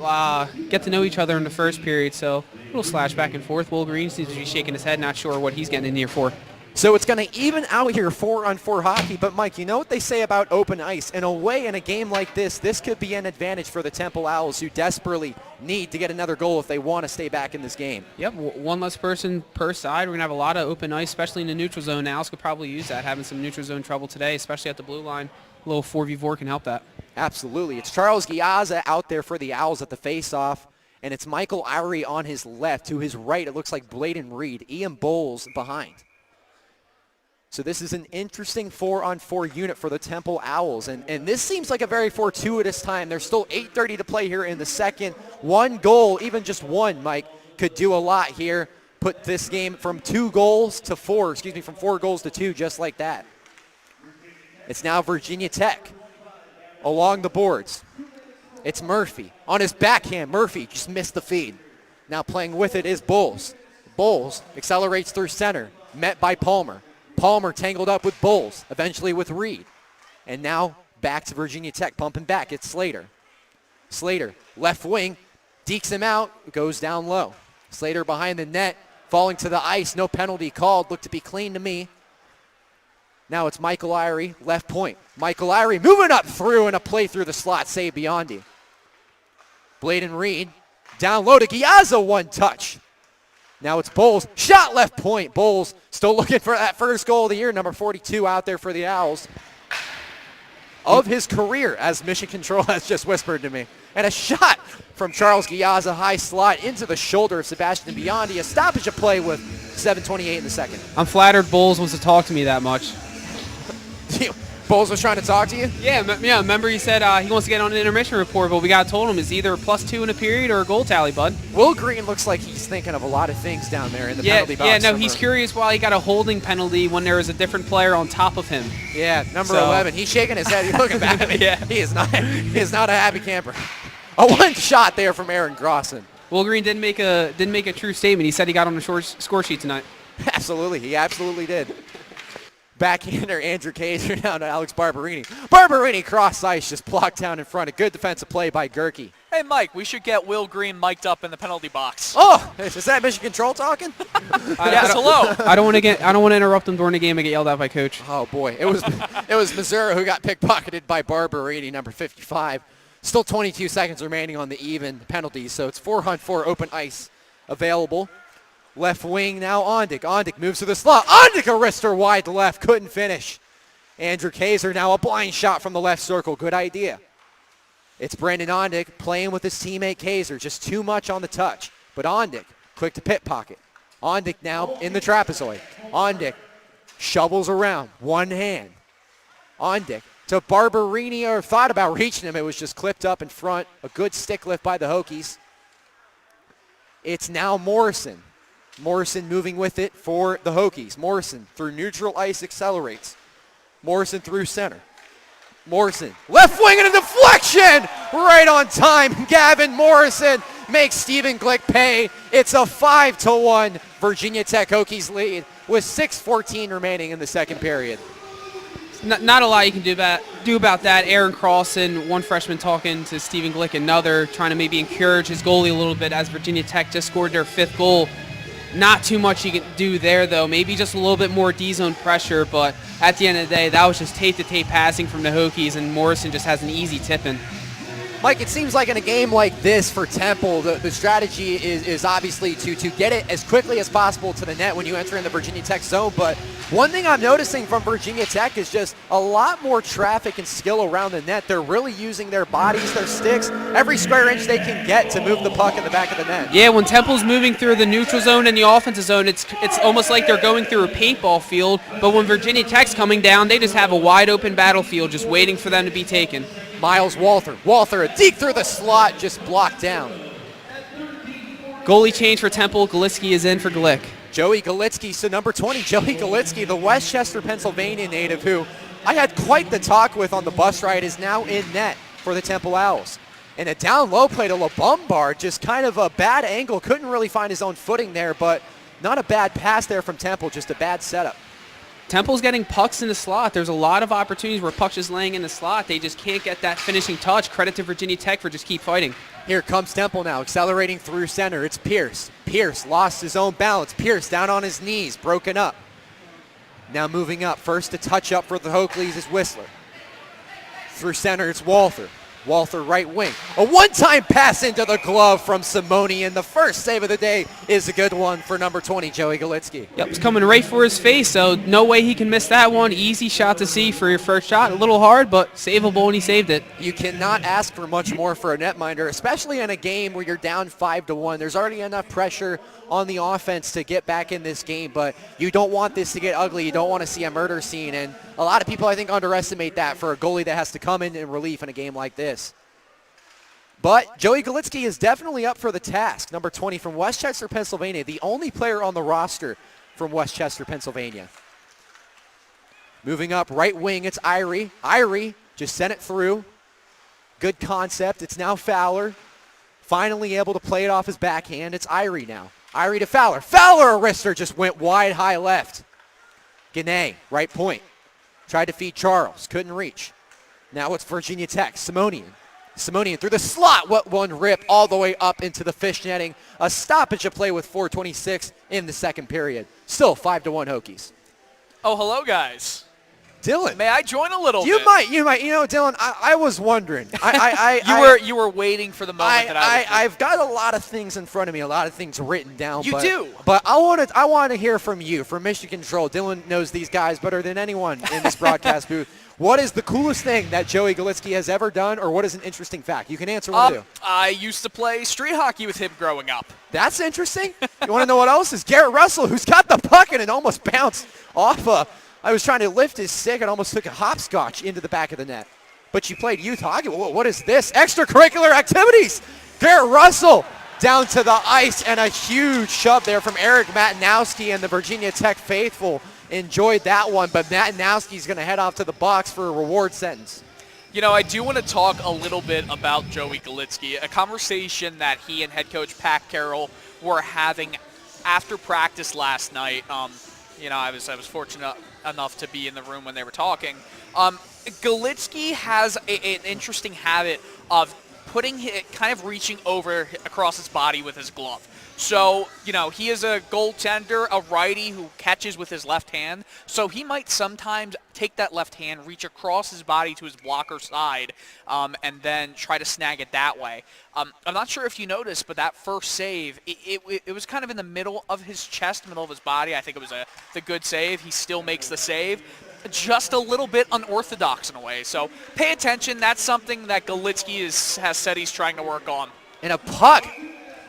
get to know each other in the first period, so a little slash back and forth. Will Green seems to be shaking his head, not sure what he's getting in here for. So it's going to even out here 4-on-4 hockey. But, Mike, you know what they say about open ice? In a way, in a game like this could be an advantage for the Temple Owls, who desperately need to get another goal if they want to stay back in this game. Yep, one less person per side. We're going to have a lot of open ice, especially in the neutral zone. The Owls could probably use that, having some neutral zone trouble today, especially at the blue line. A little 4v4 can help that. Absolutely. It's Charles Giazza out there for the Owls at the face-off, and it's Michael Irie on his left. To his right, it looks like Bladen Reed. Ian Bowles behind. So this is an interesting 4-on-4 unit for the Temple Owls. And this seems like a very fortuitous time. There's still 8:30 to play here in the second. One goal, even just one, Mike, could do a lot here. Put this game from 4 goals to 2, just like that. It's now Virginia Tech along the boards. It's Murphy. On his backhand, Murphy just missed the feed. Now playing with it is Bowles. Bowles accelerates through center, met by Palmer. Palmer tangled up with Bowles, eventually with Reed. And now back to Virginia Tech, pumping back. It's Slater. Slater, left wing, dekes him out, goes down low. Slater behind the net, falling to the ice, no penalty called, looked to be clean to me. Now it's Michael Irie, left point. Michael Irie moving up through and a play through the slot, save Biondi. Bladen Reed, down low to Giazza, one touch. Now it's Bowles, shot left point. Bowles still looking for that first goal of the year, number 42 out there for the Owls. Of his career, as Mission Control has just whispered to me. And a shot from Charles Giazza, high slot into the shoulder of Sebastian Biondi. A stoppage of play with 7:28 in the second. I'm flattered Bowles wants to talk to me that much. Bowles was trying to talk to you? Yeah, remember he said he wants to get on an intermission report, but we got told him it's either a +2 in a period or a goal tally, bud. Will Green looks like he's thinking of a lot of things down there in the penalty box. Yeah, no, he's curious why he got a holding penalty when there was a different player on top of him. Yeah, number 11. He's shaking his head. He's looking back at me. Yeah. He is not a happy camper. A one shot there from Aaron Grosson. Will Green didn't make a true statement. He said he got on the score sheet tonight. Absolutely, he absolutely did. Backhander Andrew Kaiser down to Alex Barberini. Barberini cross ice, just blocked down in front. A good defensive play by Gerke. Hey, Mike, we should get Will Green mic'd up in the penalty box. Oh, is that Mission Control talking? Yes, hello. I don't want to interrupt him during the game and get yelled at by coach. Oh boy, it was Missouri who got pickpocketed by Barberini, number 55. Still 22 seconds remaining on the even penalties, so it's 4-on-4 open ice available. Left wing now, Ondick. Ondick moves to the slot. Ondick, a wrister wide left, couldn't finish. Andrew Kaiser now a blind shot from the left circle. Good idea. It's Brendan Ondick playing with his teammate Kaiser. Just too much on the touch. But Ondick, quick to pit pocket. Ondick now in the trapezoid. Ondick shovels around, one hand. Ondick to Barberini, or thought about reaching him. It was just clipped up in front. A good stick lift by the Hokies. It's now Morrison. Morrison moving with it for the Hokies. Morrison through neutral ice accelerates. Morrison through center. Morrison, left wing and a deflection! Right on time. Gavin Morrison makes Stephen Glick pay. It's a 5-1 Virginia Tech Hokies lead with 6:14 remaining in the second period. Not a lot you can do about that. Aaron Crossan, one freshman, talking to Stephen Glick, another, trying to maybe encourage his goalie a little bit as Virginia Tech just scored their 5th goal. Not too much you can do there, though. Maybe just a little bit more D-zone pressure, but at the end of the day, that was just tape-to-tape passing from the Hokies, and Morrison just has an easy tip-in. Mike, it seems like in a game like this for Temple, the strategy is obviously to get it as quickly as possible to the net when you enter in the Virginia Tech zone. But one thing I'm noticing from Virginia Tech is just a lot more traffic and skill around the net. They're really using their bodies, their sticks, every square inch they can get to move the puck in the back of the net. Yeah, when Temple's moving through the neutral zone and the offensive zone, it's almost like they're going through a paintball field. But when Virginia Tech's coming down, they just have a wide open battlefield just waiting for them to be taken. Miles Walther. Walther, deep through the slot, just blocked down. Goalie change for Temple. Galitzky is in for Glick. Joey Galitzky, so number 20, Joey Galitzky, the Westchester, Pennsylvania native who I had quite the talk with on the bus ride, is now in net for the Temple Owls. And a down low play to LeBombard, just kind of a bad angle. Couldn't really find his own footing there, but not a bad pass there from Temple, just a bad setup. Temple's getting pucks in the slot. There's a lot of opportunities where pucks just laying in the slot. They just can't get that finishing touch. Credit to Virginia Tech for just keep fighting. Here comes Temple now, accelerating through center. It's Pierce. Pierce lost his own balance. Pierce down on his knees, broken up. Now moving up. First to touch up for the Hokies is Whistler. Through center, it's Walther. Walther right wing. A one-time pass into the glove from Simonian. The first save of the day is a good one for number 20, Joey Galitzky. Yep, it's coming right for his face, so no way he can miss that one. Easy shot to see for your first shot. A little hard, but savable, and he saved it. You cannot ask for much more for a netminder, especially in a game where you're down 5-1. There's already enough pressure on the offense to get back in this game, but you don't want this to get ugly. You don't want to see a murder scene, and a lot of people, I think, underestimate that for a goalie that has to come in relief in a game like this. But Joey Galitzky is definitely up for the task. Number 20 from Westchester, Pennsylvania, the only player on the roster from Westchester, Pennsylvania. Moving up, right wing, it's Irie. Irie just sent it through. Good concept. It's now Fowler. Finally able to play it off his backhand. It's Irie now. Irie to Fowler. Fowler, a wrister, just went wide, high left. Gannett, right point. Tried to feed Charles. Couldn't reach. Now it's Virginia Tech. Simonian. Simonian through the slot. What one rip all the way up into the fish netting. A stoppage of play with 4:26 in the second period. Still 5-1 Hokies. Oh, hello, guys. Dylan. May I join a little bit? You might. You know, Dylan, I was wondering. You were waiting for the moment that I was. I've got a lot of things in front of me, a lot of things written down. You do. But I want to hear from you, from Mission Control. Dylan knows these guys better than anyone in this broadcast booth. What is the coolest thing that Joey Galitzky has ever done, or what is an interesting fact? You can answer one of two. I used to play street hockey with him growing up. That's interesting. You want to know what else is? Garrett Russell, who's got the puck and it almost bounced off I was trying to lift his stick and almost took a hopscotch into the back of the net. But you played youth hockey. What is this? Extracurricular activities. Garrett Russell down to the ice, and a huge shove there from Eric Matanowski, and the Virginia Tech faithful enjoyed that one. But Matanowski's going to head off to the box for a reward sentence. You know, I do want to talk a little bit about Joey Galitzky, a conversation that he and head coach Pat Carroll were having after practice last night. You know, I was fortunate enough to be in the room when they were talking. Galitzky has an interesting habit of kind of reaching over across his body with his glove. So, you know, he is a goaltender, a righty who catches with his left hand. So he might sometimes take that left hand, reach across his body to his blocker side, and then try to snag it that way. I'm not sure if you noticed, but that first save, it was kind of in the middle of his chest, middle of his body. I think it was the good save. He still makes the save. Just a little bit unorthodox in a way. So pay attention. That's something that Galitzky has said he's trying to work on. And a puck.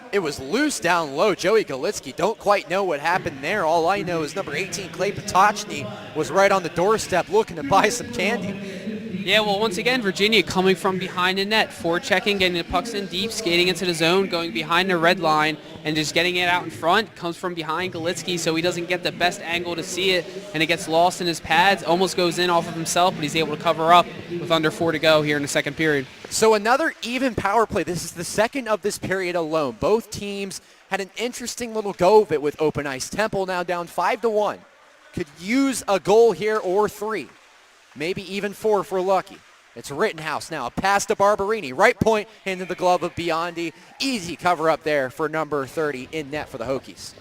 It was loose down low. Joey Galitzky, don't quite know what happened there. All I know is number 18, Clay Patochny, was right on the doorstep looking to buy some candy. Yeah, well, once again, Virginia coming from behind the net, forechecking, getting the pucks in deep, skating into the zone, going behind the red line, and just getting it out in front. Comes from behind Galitzky, so he doesn't get the best angle to see it, and it gets lost in his pads. Almost goes in off of himself, but he's able to cover up with under 4 to go here in the second period. So another even power play. This is the second of this period alone. Both teams had an interesting little go of it with open ice. Temple now down 5-1. Could use a goal here or 3. Maybe even 4 for lucky. It's Rittenhouse now. A pass to Barberini. Right point into the glove of Biondi. Easy cover up there for number 30 in net for the Hokies.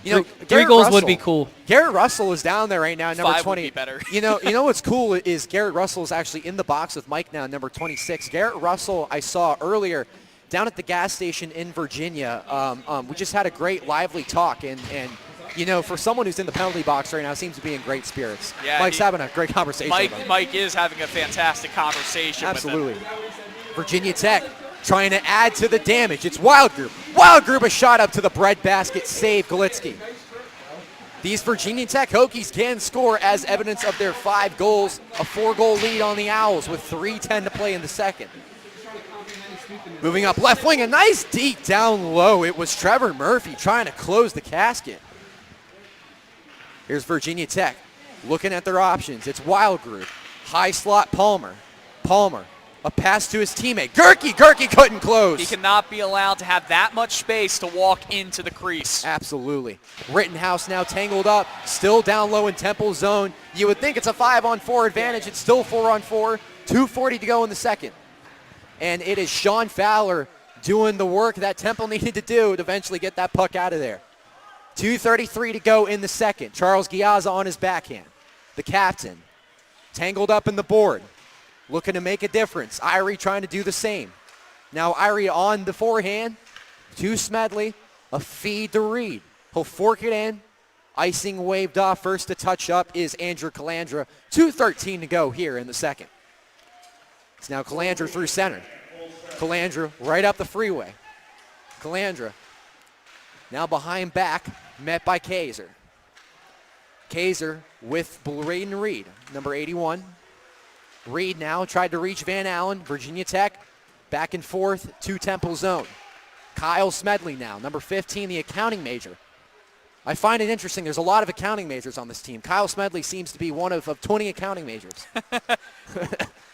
You know, 3 Garrett goals would Russell- be cool. Garrett Russell is down there right now, number 5 would 20. be better. You know what's cool is Garrett Russell is actually in the box with Mike now, number 26. Garrett Russell, I saw earlier down at the gas station in Virginia. We just had a great, lively talk, and you know, for someone who's in the penalty box right now, seems to be in great spirits. Yeah, Mike's having a great conversation. with him. Mike is having a fantastic conversation Absolutely. with him. Virginia Tech trying to add to the damage. It's Wild Group. Wild Group, a shot up to the breadbasket, save Golitsky. These Virginia Tech Hokies can score as evidence of their 5 goals, a 4-goal lead on the Owls with 3:10 to play in the second. Moving up left wing, a nice deep down low. It was Trevor Murphy trying to close the casket. Here's Virginia Tech looking at their options. It's Wild Group. High slot Palmer. Palmer. A pass to his teammate. Gerke couldn't close. He cannot be allowed to have that much space to walk into the crease. Absolutely. Rittenhouse now tangled up, still down low in Temple zone. You would think it's a 5-on-4 advantage. It's still 4-on-4. 2:40 to go in the second. And it is Sean Fowler doing the work that Temple needed to do to eventually get that puck out of there. 2:33 to go in the second. Charles Giazza on his backhand. The captain tangled up in the board, looking to make a difference. Irie trying to do the same. Now Irie on the forehand to Smedley. A feed to Reed. He'll fork it in. Icing waved off. First to touch up is Andrew Calandra. 2:13 to go here in the second. It's now Calandra through center. Calandra right up the freeway. Calandra now behind back, met by Kaiser. Kaiser with Braden Reed, number 81. Reed now tried to reach Van Allen. Virginia Tech back and forth to Temple zone. Kyle Smedley now, number 15, the accounting major. I find it interesting. There's a lot of accounting majors on this team. Kyle Smedley seems to be one of 20 accounting majors.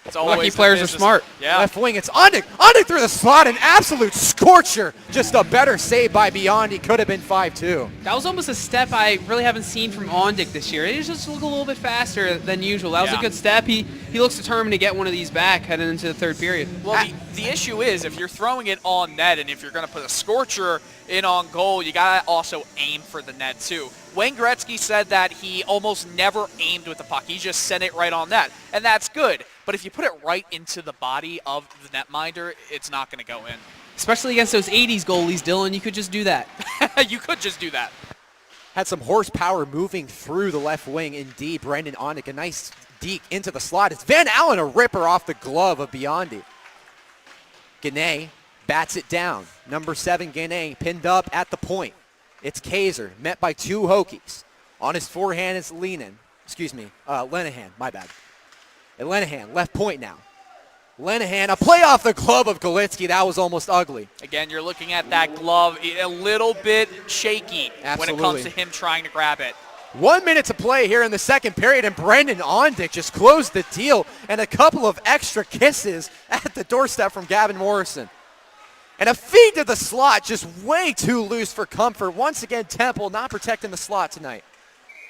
It's always Lucky the players are business. smart. Yeah. Left wing, it's Ondick. Ondick through the slot, an absolute scorcher. Just a better save by Beyond. He could have been 5-2. That was almost a step I really haven't seen from Ondick this year. He just looked a little bit faster than usual. That was Yeah. a good step. He looks determined to get one of these back heading into the third period. Well, the issue is if you're throwing it on net and if you're going to put a scorcher in on goal, you got to also aim for the net too. Wayne Gretzky said that he almost never aimed with the puck. He just sent it right on net, and that's good. But if you put it right into the body of the netminder, it's not going to go in. Especially against those 80s goalies, Dylan, you could just do that. You could just do that. Had some horsepower moving through the left wing. Indeed, Brendan Ondick, a nice deke into the slot. It's Van Allen, a ripper off the glove of Biondi. Gane bats it down. Number 7, Gane, pinned up at the point. It's Kaiser, met by 2 Hokies. On his forehand is Lenahan, my bad. And Lenahan, left point now. Lenahan, a play off the glove of Golitsky. That was almost ugly. Again, you're looking at that glove a little bit shaky when it comes Absolutely. to him trying to grab it. 1 minute to play here in the second period, and Brendan Ondick just closed the deal, and a couple of extra kisses at the doorstep from Gavin Morrison. And a feed to the slot, just way too loose for comfort. Once again, Temple not protecting the slot tonight.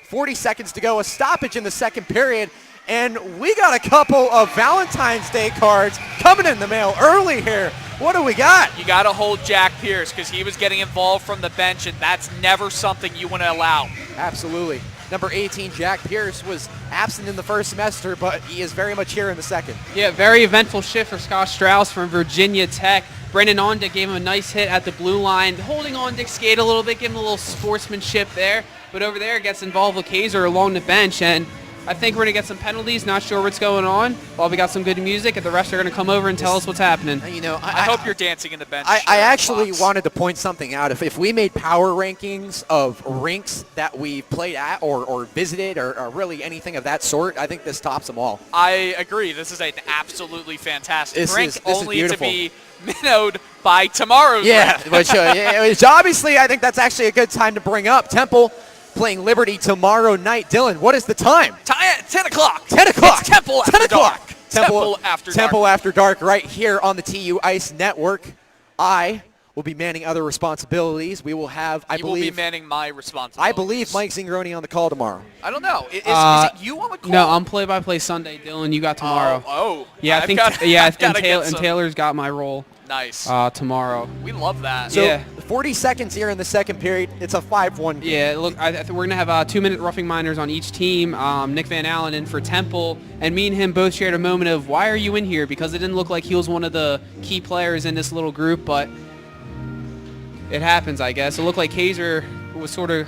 40 seconds to go, a stoppage in the second period, and we got a couple of Valentine's Day cards coming in the mail early here. What do we got? You got to hold Jack Pierce because he was getting involved from the bench, and that's never something you want to allow. Absolutely. Number 18, Jack Pierce, was absent in the first semester, but he is very much here in the second. Yeah, very eventful shift for Scott Strauss from Virginia Tech. Brendan Ondick gave him a nice hit at the blue line, holding Ondick's skate a little bit, giving him a little sportsmanship there. But over there, gets involved with Kaiser along the bench, and I think we're going to get some penalties. Not sure what's going on. Well, we got some good music, and the refs are going to come over and tell us what's happening. You know, I hope you're dancing in the bench. I actually box. wanted to point something out. If we made power rankings of rinks that we've played at or visited or really anything of that sort, I think this tops them all. I agree. This is an absolutely fantastic This rink, is only to beautiful. be minnowed by tomorrow's Yeah, rink. which obviously I think that's actually a good time to bring up. Temple playing Liberty tomorrow night. Dylan, what is the time? 10 o'clock. 10 o'clock. It's Temple after 10 o'clock. dark. Temple after dark. Temple After Dark right here on the TU Ice Network. I will be manning other responsibilities. We will have, I You will be believe, manning my responsibilities. I believe Mike Zingroni on the call tomorrow. I don't know. Is it you on the call? No, I'm play-by-play Sunday, Dylan. You got tomorrow. Yeah, I think I've gotta and get Taylor's got my role Nice. tomorrow. We love that. So Yeah. 40 seconds here in the second period. It's a 5-1 game. Yeah, look, I think we're going to have 2-minute roughing minors on each team. Nick Van Allen in for Temple, and me and him both shared a moment of, why are you in here? Because it didn't look like he was one of the key players in this little group, but it happens, I guess. It looked like Kaiser was sort of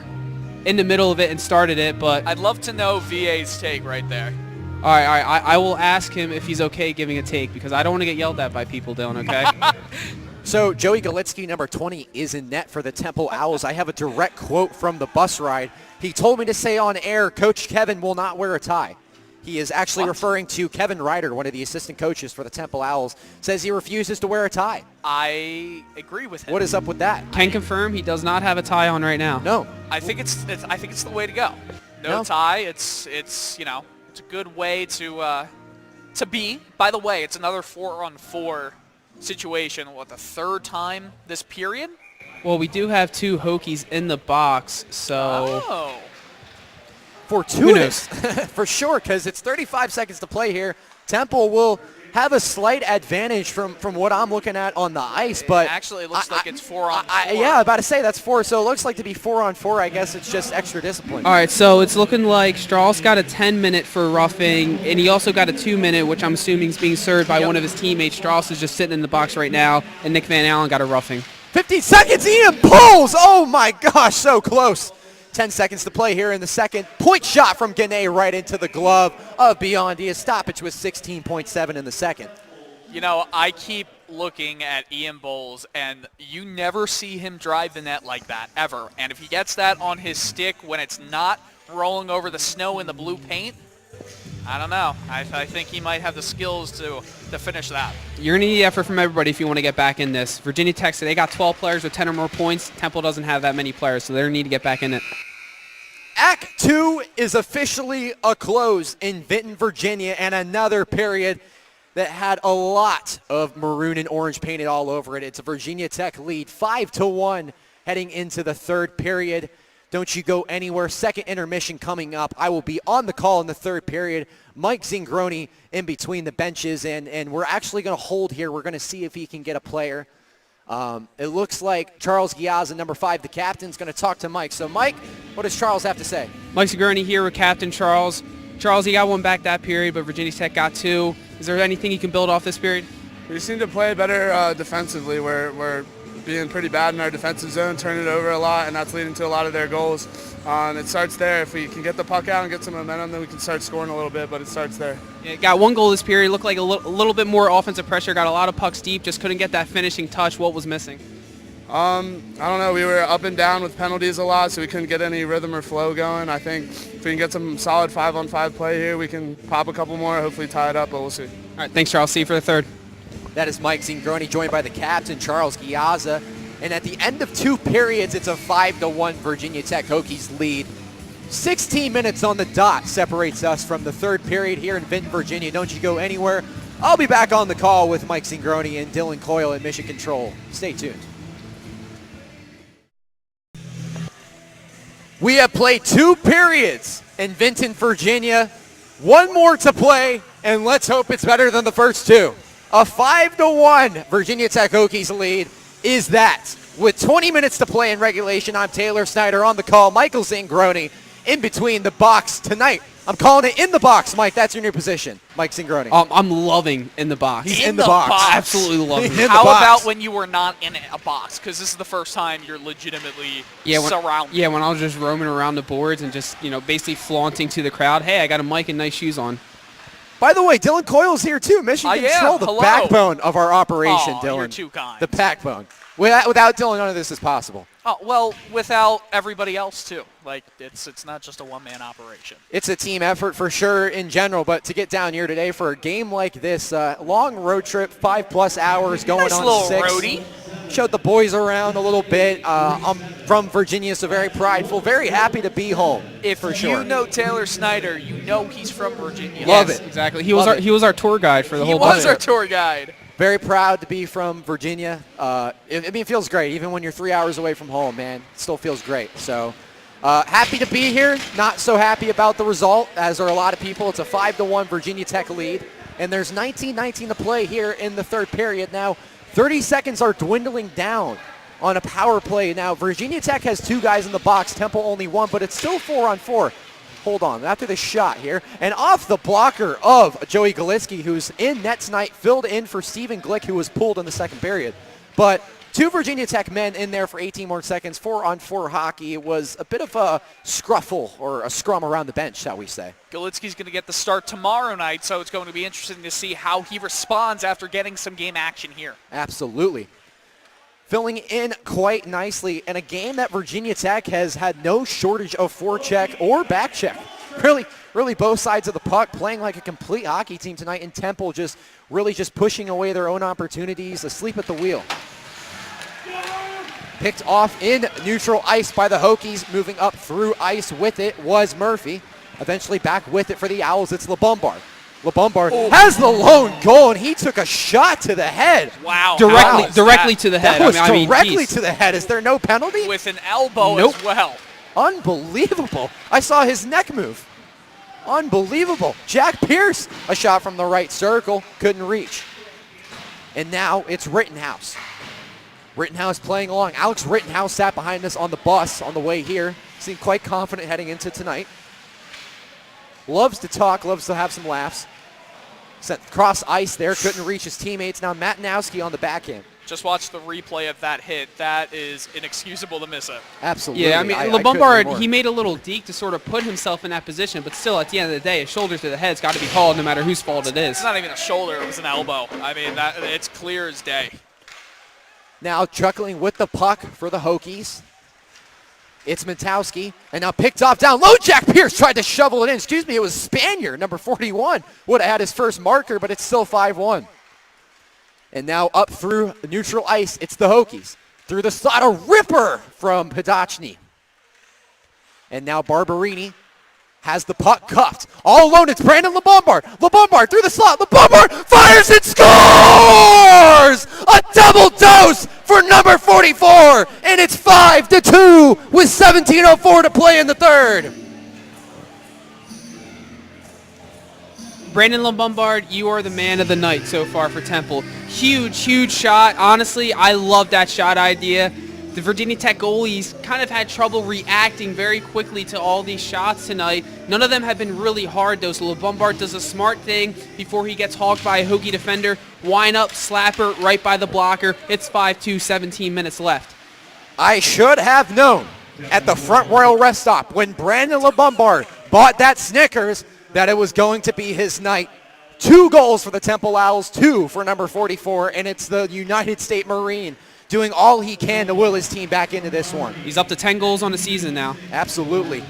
in the middle of it and started it, but... I'd love to know VA's take right there. All right, I will ask him if he's okay giving a take, because I don't want to get yelled at by people, Dylan, okay? So Joey Galitsky, number 20, is in net for the Temple Owls. I have a direct quote from the bus ride. He told me to say on air, Coach Kevin will not wear a tie. He is actually referring to Kevin Ryder, one of the assistant coaches for the Temple Owls, says he refuses to wear a tie. I agree with him. What is up with that? Can confirm he does not have a tie on right now. No. I think it's the way to go. No tie. It's it's a good way to be. By the way, it's another 4-on-4 situation. What, the third time this period? Well, we do have 2 Hokies in the box, so... Oh. Fortuitous, for sure, because it's 35 seconds to play here. Temple will have a slight advantage from what I'm looking at on the ice, but Actually, it looks like it's 4-on-4. yeah, I'm about to say that's 4, so it looks like to be 4-on-4. I guess it's just extra discipline. All right, so it's looking like Strauss got a 10-minute for roughing, and he also got a 2-minute, which I'm assuming is being served by one of his teammates. Strauss is just sitting in the box right now, and Nick Van Allen got a roughing. 15 seconds, Ian pulls! Oh my gosh, so close. 10 seconds to play here in the second. Point shot from Gane right into the glove of Biondi. A stoppage with 16.7 in the second. I keep looking at Ian Bowles, and you never see him drive the net like that, ever. And if he gets that on his stick when it's not rolling over the snow in the blue paint, I don't know. I think he might have the skills to finish that. You're going to need effort from everybody if you want to get back in this. Virginia Tech, they got 12 players with 10 or more points. Temple doesn't have that many players, so they need to get back in it. Act 2 is officially a close in Vinton, Virginia, and another period that had a lot of maroon and orange painted all over it. It's a Virginia Tech lead, 5-1 heading into the third period. Don't you go anywhere. Second intermission coming up. I will be on the call in the third period. Mike Zingroni in between the benches, and we're actually going to hold here. We're going to see if he can get a player. It looks like Charles Giazza, number 5, the captain, is going to talk to Mike. So, Mike, what does Charles have to say? Mike Zingroni here with Captain Charles. Charles, he got one back that period, but Virginia Tech got 2. Is there anything you can build off this period? We seem to play better defensively. We're being pretty bad in our defensive zone, turning it over a lot, and that's leading to a lot of their goals. It starts there. If we can get the puck out and get some momentum, then we can start scoring a little bit, but it starts there. Yeah, got 1 goal this period. Looked like a little bit more offensive pressure. Got a lot of pucks deep. Just couldn't get that finishing touch. What was missing? I don't know. We were up and down with penalties a lot, so we couldn't get any rhythm or flow going. I think if we can get some solid 5-on-5 play here, we can pop a couple more, hopefully tie it up, but we'll see. All right, thanks, Charles. See you for the third. That is Mike Zingroni, joined by the captain, Charles Giazza. And at the end of 2 periods, it's a 5-1 Virginia Tech Hokies lead. 16 minutes on the dot separates us from the third period here in Vinton, Virginia. Don't you go anywhere. I'll be back on the call with Mike Zingroni and Dylan Coyle at Mission Control. Stay tuned. We have played 2 periods in Vinton, Virginia. 1 more to play, and let's hope it's better than the first 2. A 5-1 Virginia Tech Hokies lead is that. With 20 minutes to play in regulation, I'm Taylor Snyder on the call. Michael Zingroni in between the box tonight. I'm calling it in the box, Mike. That's your new position, Mike Zingroni. I'm loving in the box. He's in the box. Absolutely loving it. How about when you were not in a box? Because this is the first time you're legitimately surrounded. Yeah, when I was just roaming around the boards and just, basically flaunting to the crowd, hey, I got a mic and nice shoes on. By the way, Dylan Coyle's here too. Mission Control, the backbone of our operation, Dylan. You're too kind. The backbone. Without Dylan, none of this is possible. Oh, well, without everybody else too. Like, it's not just a one-man operation. It's a team effort for sure in general, but to get down here today for a game like this, long road trip, 5+ hours going nice on little 6. roadie. Showed the boys around a little bit. I'm from Virginia, so very prideful, very happy to be home. If you know Taylor Snyder, you know he's from Virginia. Love it. Exactly. He was our tour guide for the whole He was trip. our tour guide. Very proud to be from Virginia. It feels great. Even when you're 3 hours away from home, man, it still feels great. So happy to be here. Not so happy about the result, as are a lot of people. It's a 5-1 Virginia Tech lead, and there's 19-19 to play here in the third period. Now, 30 seconds are dwindling down on a power play. Now, Virginia Tech has 2 guys in the box, Temple only 1, but it's still 4-on-4. Hold on, after the shot here, and off the blocker of Joey Galitsky, who's in net tonight, filled in for Stephen Glick, who was pulled in the second period. But 2 Virginia Tech men in there for 18 more seconds, 4-on-4 hockey. It was a bit of a scruffle, or a scrum around the bench, shall we say. Galitsky's going to get the start tomorrow night, so it's going to be interesting to see how he responds after getting some game action here. Absolutely. Filling in quite nicely in a game that Virginia Tech has had no shortage of forecheck or backcheck. Really both sides of the puck playing like a complete hockey team tonight, and Temple just pushing away their own opportunities, asleep at the wheel. Picked off in neutral ice by the Hokies. Moving up through ice with it was Murphy. Eventually back with it for the Owls, it's LeBombard. LeBombard has the lone goal, and he took a shot to the head. Wow. Directly to the head. That was directly geez. to the head. Is there no penalty? With an elbow as well. Unbelievable. I saw his neck move. Unbelievable. Jack Pierce, a shot from the right circle, couldn't reach. And now it's Rittenhouse. Rittenhouse playing along. Alex Rittenhouse sat behind us on the bus on the way here. Seemed quite confident heading into tonight. Loves to talk, loves to have some laughs. Sent cross ice there, couldn't reach his teammates. Now Matinowski on the backhand. Just watch the replay of that hit. That is inexcusable to miss it. Absolutely. Yeah, I mean, LeBombard, he made a little deke to sort of put himself in that position, but still, at the end of the day, a shoulder to the head's got to be called no matter whose fault it is. It's not even a shoulder, it was an elbow. I mean, it's clear as day. Now chuckling with the puck for the Hokies. It's Matowski, and now picked off down low. Jack Pierce tried to shovel it in. Excuse me, it was Spaniard, number 41. Would have had his first marker, but it's still 5-1. And now up through neutral ice, it's the Hokies. Through the slot, a ripper from Podachny. And now Barberini has the puck cuffed. All alone, it's Brandon LeBombard. LeBombard through the slot. LeBombard fires and scores! A double dose for number 44, and it's 5-2 with 17:04 to play in the third. Brandon LeBombard, you are the man of the night so far for Temple. Huge shot. Honestly, I love that shot idea. The Virginia Tech goalies kind of had trouble reacting very quickly to all these shots tonight. None of them have been really hard, though, so LeBombard does a smart thing before he gets hogged by a Hokie defender. Wind up, slapper right by the blocker. It's 5-2, 17 minutes left. I should have known at the Front Royal Rest Stop when Brandon LeBombard bought that Snickers that it was going to be his night. 2 goals for the Temple Owls, 2 for number 44, and it's the United States Marine doing all he can to will his team back into this one. He's up to 10 goals on the season now. Absolutely.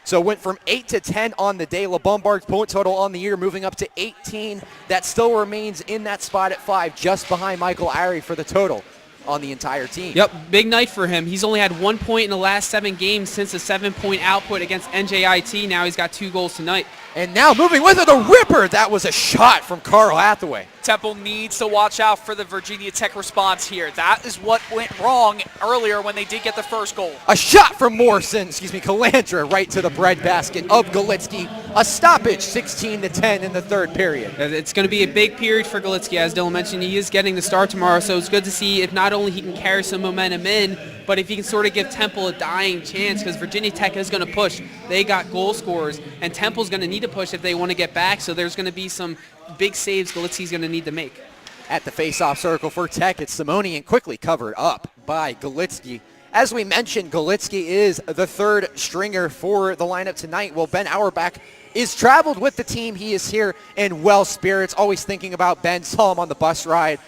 So went from 8 to 10 on the day. LeBombard's point total on the year moving up to 18. That still remains in that spot at 5, just behind Michael Ari for the total on the entire team. Yep, big night for him. He's only had 1 point in the last 7 games since a 7-point output against NJIT. Now he's got 2 goals tonight. And now moving with it, the ripper. That was a shot from Carl Hathaway. Temple needs to watch out for the Virginia Tech response here. That is what went wrong earlier when they did get the first goal. A shot from Calandra right to the breadbasket of Galitsky. A stoppage, 16-10 in the third period. It's going to be a big period for Galitsky. As Dylan mentioned, he is getting the start tomorrow, so it's good to see if not only he can carry some momentum in, but if he can sort of give Temple a dying chance, because Virginia Tech is going to push. They got goal scorers, and Temple's going to need to push if they want to get back, so there's going to be some big saves Galitsky's going to need to make. At the face-off circle for Tech, it's Simonian quickly covered up by Galitsky. As we mentioned, Galitsky is the third stringer for the lineup tonight. Well, Ben Auerbach is traveled with the team. He is here in well spirits, always thinking about Ben. Saw him on the bus ride.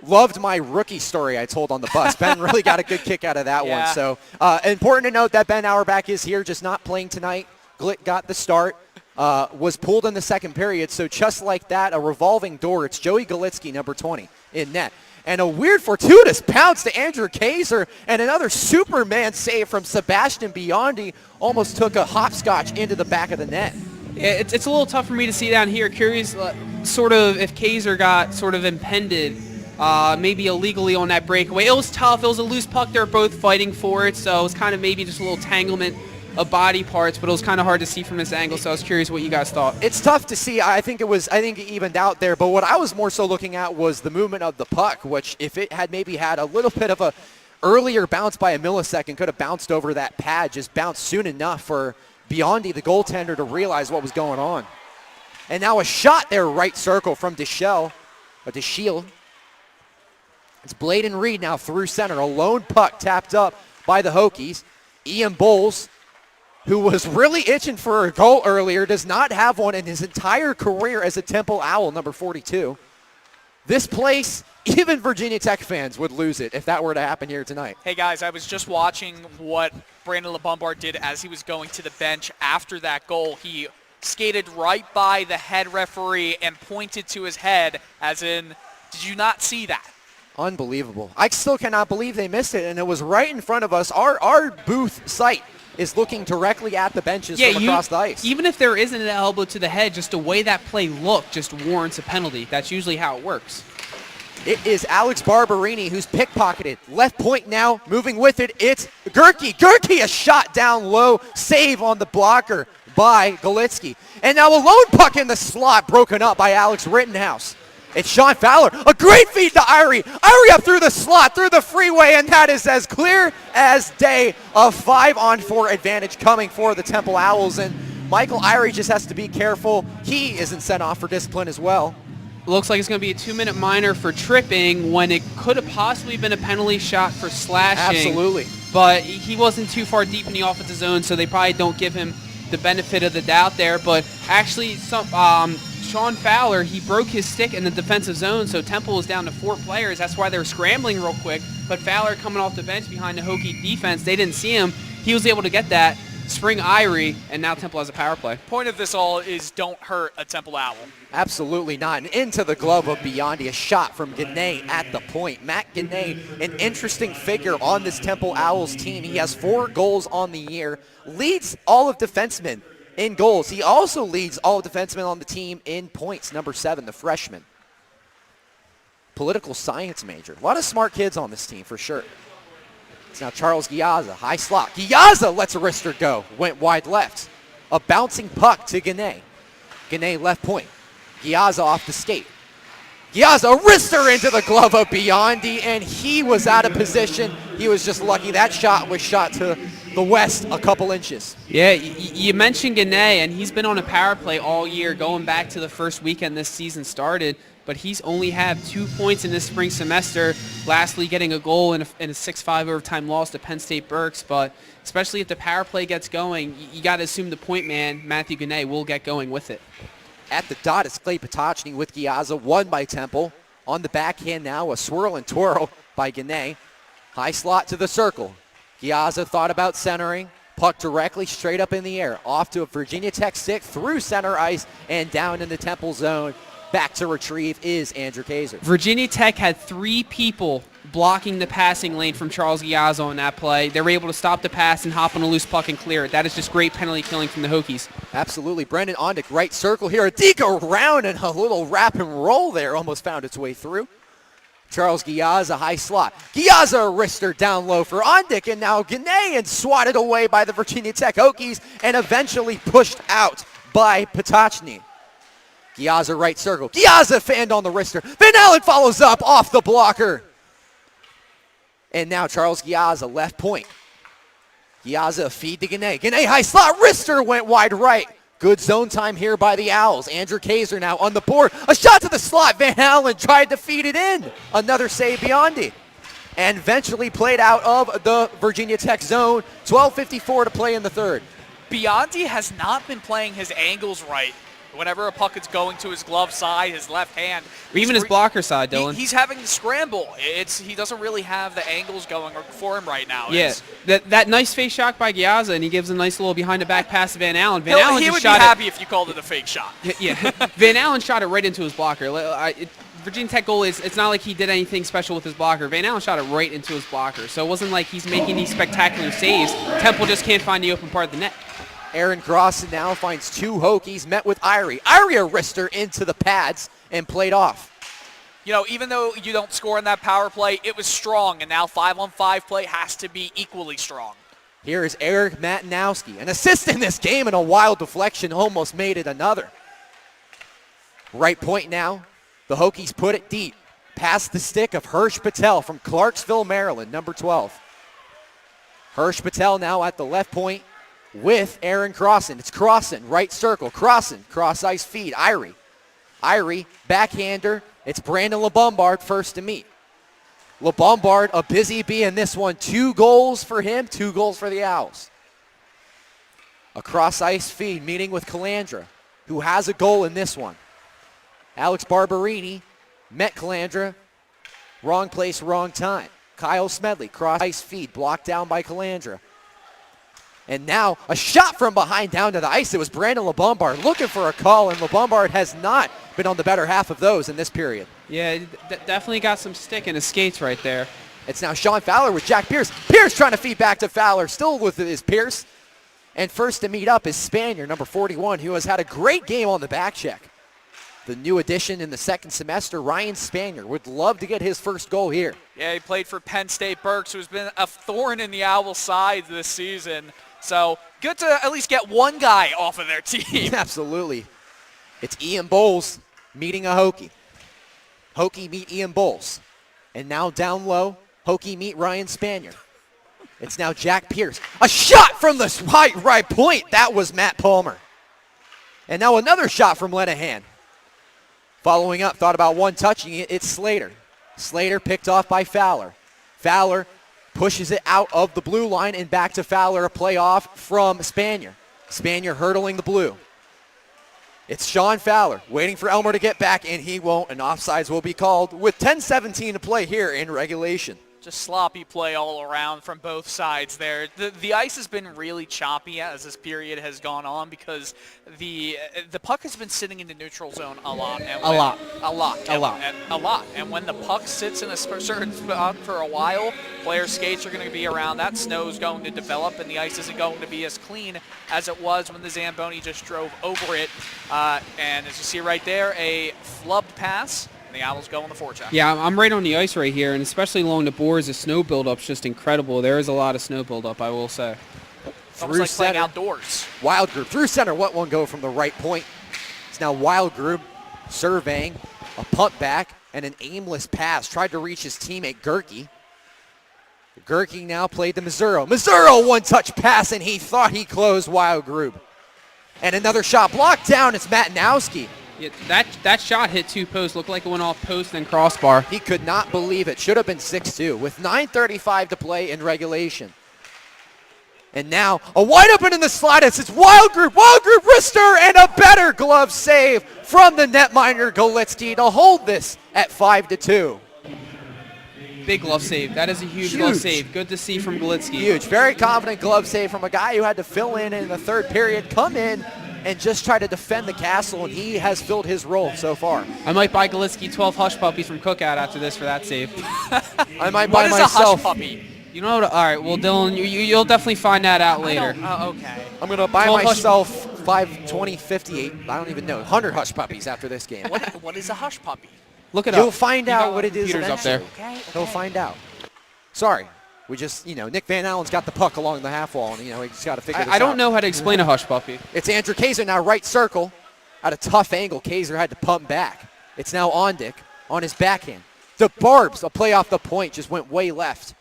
Loved my rookie story I told on the bus. Ben really got a good kick out of that one. So important to note that Ben Auerbach is here, just not playing tonight. Glick got the start. Was pulled in the second period, so just like that, a revolving door. It's Joey Galitsky, number 20, in net. And a weird fortuitous bounce to Andrew Kaiser, and another Superman save from Sebastian Biondi. Almost took a hopscotch into the back of the net. It's a little tough for me to see down here. Curious sort of if Kaiser got sort of impended maybe illegally on that breakaway. It was tough. It was a loose puck. They're both fighting for it, so it was kind of maybe just a little tanglement of body parts, but it was kind of hard to see from this angle, so I was curious what you guys thought. It's tough to see. I think it evened out there, but what I was more so looking at was the movement of the puck, which if it had maybe had a little bit of a earlier bounce by a millisecond, could have bounced over that pad, just bounced soon enough for Biondi, the goaltender, to realize what was going on. And now a shot there, right circle from DeShield. It's Bladen Reed now through center. A lone puck tapped up by the Hokies. Ian Bowles, who was really itching for a goal earlier, does not have one in his entire career as a Temple Owl, number 42. This place, even Virginia Tech fans would lose it if that were to happen here tonight. Hey, guys, I was just watching what Brandon LeBombard did as he was going to the bench after that goal. He skated right by the head referee and pointed to his head as in, did you not see that? Unbelievable. I still cannot believe they missed it, and it was right in front of us. Our booth site is looking directly at the benches from across the ice. Even if there isn't an elbow to the head, just the way that play looked just warrants a penalty. That's usually how it works. It is Alex Barberini who's pickpocketed. Left point now, moving with it. It's Gerke. Gerke, a shot down low, save on the blocker by Galitsky. And now a lone puck in the slot, broken up by Alex Rittenhouse. It's Sean Fowler. A great feed to Irie. Irie up through the slot, through the freeway, and that is as clear as day. A 5-on-4 advantage coming for the Temple Owls, and Michael Irie just has to be careful. He isn't sent off for discipline as well. Looks like it's going to be a 2-minute minor for tripping when it could have possibly been a penalty shot for slashing. Absolutely. But he wasn't too far deep in the offensive zone, so they probably don't give him the benefit of the doubt there. But actually, Sean Fowler, he broke his stick in the defensive zone, so Temple was down to 4 players. That's why they were scrambling real quick. But Fowler coming off the bench behind the Hokie defense, they didn't see him. He was able to get that, spring Irie, and now Temple has a power play. Point of this all is don't hurt a Temple Owl. Absolutely not. And into the glove of Biondi, a shot from Gannett at the point. Matt Gannett, an interesting figure on this Temple Owls team. He has 4 goals on the year, leads all of defensemen in goals. He also leads all defensemen on the team in points. Number 7, the freshman. Political science major. A lot of smart kids on this team for sure. It's now Charles Giazza, high slot. Giazza lets a wrister go. Went wide left. A bouncing puck to Gannett. Gannett left point. Giazza off the skate. Giazza, a wrister into the glove of Biondi, and he was out of position. He was just lucky. That shot was shot to the west a couple inches. Yeah, you mentioned Gannett, and he's been on a power play all year, going back to the first weekend this season started, but he's only had 2 points in this spring semester, lastly getting a goal in a 6-5 overtime loss to Penn State Berks. But especially if the power play gets going, you got to assume the point man, Matthew Gannett, will get going with it. At the dot is Clay Potocny with Giazza, won by Temple. On the backhand now, a swirl and twirl by Gannett. High slot to the circle. Giazza thought about centering. Puck directly straight up in the air. Off to a Virginia Tech stick, through center ice, and down in the Temple zone. Back to retrieve is Andrew Kaiser. Virginia Tech had 3 people blocking the passing lane from Charles Giazza on that play. They were able to stop the pass and hop on a loose puck and clear it. That is just great penalty killing from the Hokies. Absolutely. Brendan Ondick, right circle here. A deke around and a little wrap and roll there. Almost found its way through. Charles Giazza, high slot. Giazza, a wrister down low for Ondick, and now Gannett, and swatted away by the Virginia Tech Hokies and eventually pushed out by Potocny. Giazza, right circle. Giazza fanned on the wrister. Van Allen follows up off the blocker. And now Charles Giazza, left point. Giazza, a feed to Gannett. Gannett, high slot. Wrister went wide right. Good zone time here by the Owls. Andrew Kaiser now on the board. A shot to the slot. Van Allen tried to feed it in. Another save Biondi. And eventually played out of the Virginia Tech zone. 12:54 to play in the third. Biondi has not been playing his angles right. Whenever a puck is going to his glove side, his left hand. Or even his blocker side, Dylan. He's having to scramble. He doesn't really have the angles going for him right now. Yeah, that nice face shot by Giazza, and he gives a nice little behind-the-back pass to Van Allen. Van Allen he just would shot be happy if you called it a fake shot. Yeah, Van Allen shot it right into his blocker. Virginia Tech goal it's not like he did anything special with his blocker. Van Allen shot it right into his blocker, so it wasn't like he's making these spectacular saves. Temple just can't find the open part of the net. Aaron Grosson now finds 2 Hokies, met with Irie. Irie, a wrister into the pads and played off. You know, even though you don't score in that power play, it was strong, and now 5-on-5 play has to be equally strong. Here is Eric Matanowski. An assist in this game and a wild deflection almost made it another. Right point now. The Hokies put it deep. Past the stick of Hirsch Patel from Clarksville, Maryland, number 12. Hirsch Patel now at the left point with Aaron Crossan. It's Crossan, right circle. Crossan, cross ice feed. Irie, backhander. It's Brandon LeBombard first to meet. LeBombard, a busy bee in this one. 2 goals for him, 2 goals for the Owls. A cross ice feed meeting with Calandra, who has a goal in this one. Alex Barberini met Calandra. Wrong place, wrong time. Kyle Smedley, cross ice feed, blocked down by Calandra. And now a shot from behind down to the ice. It was Brandon LeBombard looking for a call, and LeBombard has not been on the better half of those in this period. Yeah, definitely got some stick in his skates right there. It's now Sean Fowler with Jack Pierce. Pierce trying to feed back to Fowler, still with his Pierce. And first to meet up is Spanier, number 41, who has had a great game on the back check. The new addition in the second semester, Ryan Spanier, would love to get his first goal here. Yeah, he played for Penn State Berks, who's been a thorn in the Owls' side this season. So good to at least get one guy off of their team. Absolutely. It's Ian Bowles meeting a Hokie. Hokie meet Ian Bowles. And now down low, Hokie meet Ryan Spanier. It's now Jack Pierce. A shot from the right point. That was Matt Palmer. And now another shot from Lenahan. Following up, thought about one touching it. It's Slater. Slater picked off by Fowler. Fowler pushes it out of the blue line and back to Fowler. A play off from Spanier. Spanier hurdling the blue. It's Sean Fowler waiting for Elmer to get back, and he won't, and offsides will be called with 10:17 to play here in regulation. Just sloppy play all around from both sides there. The ice has been really choppy as this period has gone on because the puck has been sitting in the neutral zone a lot. And A lot. And when the puck sits in a certain spot for a while, players' skates are going to be around. That snow is going to develop, and the ice isn't going to be as clean as it was when the Zamboni just drove over it. And as you see right there, a flubbed pass. And the Owls go on the forecheck. Yeah, I'm right on the ice right here, and especially along the boards, the snow buildup's just incredible. There is a lot of snow buildup, I will say. It's almost like playing outdoors. Wild Group through center. What one go from the right point? It's now Wild Group surveying a pump back and an aimless pass. Tried to reach his teammate Gerke. Gerke now played to Mazzuro. Mazzuro one-touch pass, and he thought he closed Wild Group. And another shot blocked down. It's Matanowski. Yeah, that shot hit 2 posts. Looked like it went off post and crossbar. He could not believe it. Should have been 6-2 with 9:35 to play in regulation. And now a wide open in the slot. It's Wild Group wrister, and a better glove save from the netminder Golitsky to hold this at 5-2. Big glove save. That is a huge glove save. Good to see from Golitsky. Huge. Very confident glove save from a guy who had to fill in the third period, come in and just try to defend the castle, and he has filled his role so far. I might buy Golitsky 12 hush puppies from Cookout after this for that save. I might buy myself. What is a hush puppy? You know what? All right, well, Dylan, you'll definitely find that out later. Okay. I'm going to buy myself 5/20/58. I don't even know. 100 hush puppies after this game. What is a hush puppy? Look it You'll up. find out what it is Computers up eventually. there. Okay. He'll find out. Sorry. We just, Nick Van Allen's got the puck along the half wall, and, he just got to figure this out. I don't know how to explain a hush puppy. It's Andrew Kaiser now right circle. At a tough angle, Kaiser had to pump back. It's now Ondick on his backhand. The Barbs, a play off the point, just went way left.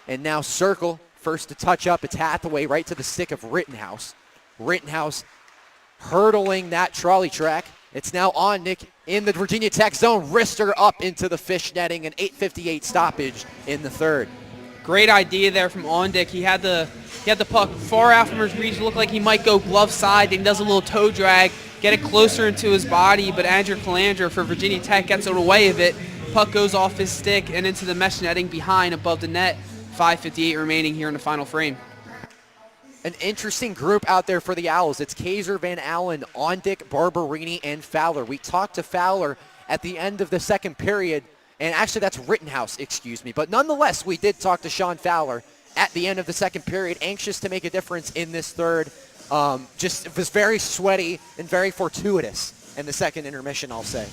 And now circle, first to touch up. It's Hathaway right to the stick of Rittenhouse. Rittenhouse hurdling that trolley track. It's now Ondick in the Virginia Tech zone. Wrister up into the fish netting, an 8:58 stoppage in the third. Great idea there from Ondick. He had the puck far out from his reach. Looked like he might go glove side. Then he does a little toe drag, get it closer into his body. But Andrew Calandra for Virginia Tech gets away with it. Puck goes off his stick and into the mesh netting behind above the net. 5:58 remaining here in the final frame. An interesting group out there for the Owls. It's Kaiser, Van Allen, Ondick, Barberini, and Fowler. We talked to Fowler at the end of the second period, and actually that's Rittenhouse, excuse me. But nonetheless, we did talk to Sean Fowler at the end of the second period, anxious to make a difference in this third. Just it was very sweaty and very fortuitous in the second intermission, I'll say.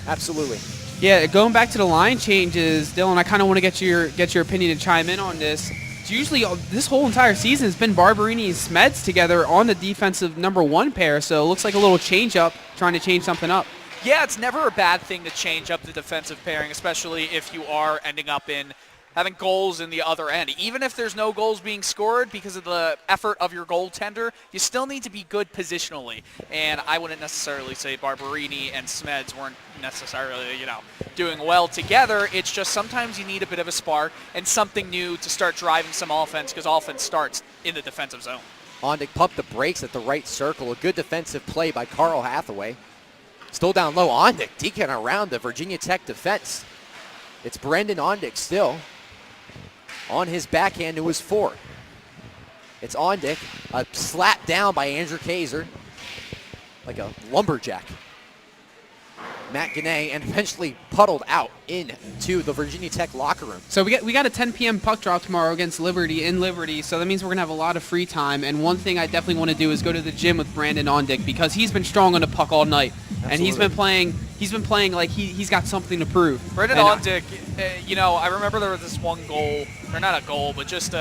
Absolutely. Yeah, going back to the line changes, Dylan, I kind of want to get your opinion and chime in on this. It's usually this whole entire season has been Barberini and Smeds together on the defensive number 1 pair, so it looks like a little change up, trying to change something up. Yeah, it's never a bad thing to change up the defensive pairing, especially if you are ending up in having goals in the other end. Even if there's no goals being scored because of the effort of your goaltender, you still need to be good positionally. And I wouldn't necessarily say Barberini and Smeds weren't necessarily, doing well together. It's just sometimes you need a bit of a spark and something new to start driving some offense, because offense starts in the defensive zone. Ondick pumped the brakes at the right circle. A good defensive play by Carl Hathaway. Still down low. Ondick deking around the Virginia Tech defense. It's Brendan Ondick still on his backhand to his forward. It's Ondick, a slap down by Andrew Kaiser, like a lumberjack. Matt Gannay, and eventually puddled out into the Virginia Tech locker room. So we got a 10 p.m. puck drop tomorrow against Liberty, so that means we're going to have a lot of free time. And one thing I definitely want to do is go to the gym with Brandon Ondick, because he's been strong on the puck all night. Absolutely. And he's been playing like he's got something to prove. Brandon Ondick, I remember there was this one goal, or not a goal, but just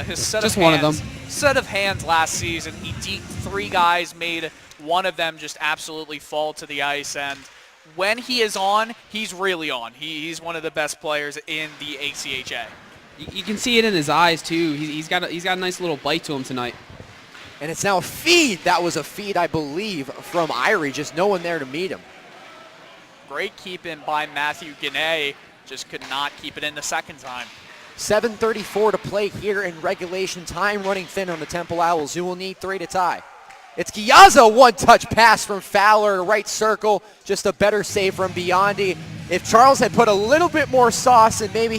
his set just of one hands. of them. Set of hands last season. He deked 3 guys, made one of them just absolutely fall to the ice, and when he is on, he's really on. He's one of the best players in the ACHA. You can see it in his eyes too. He's got a nice little bite to him tonight. And it's now a feed. That was a feed, I believe, from Irie. Just no one there to meet him. Great keep-in by Matthew Gannay. Just could not keep it in the second time. 7:34 to play here in regulation time. Running thin on the Temple Owls, who will need 3 to tie. It's Giazza, one-touch pass from Fowler, right circle. Just a better save from Biondi. If Charles had put a little bit more sauce and maybe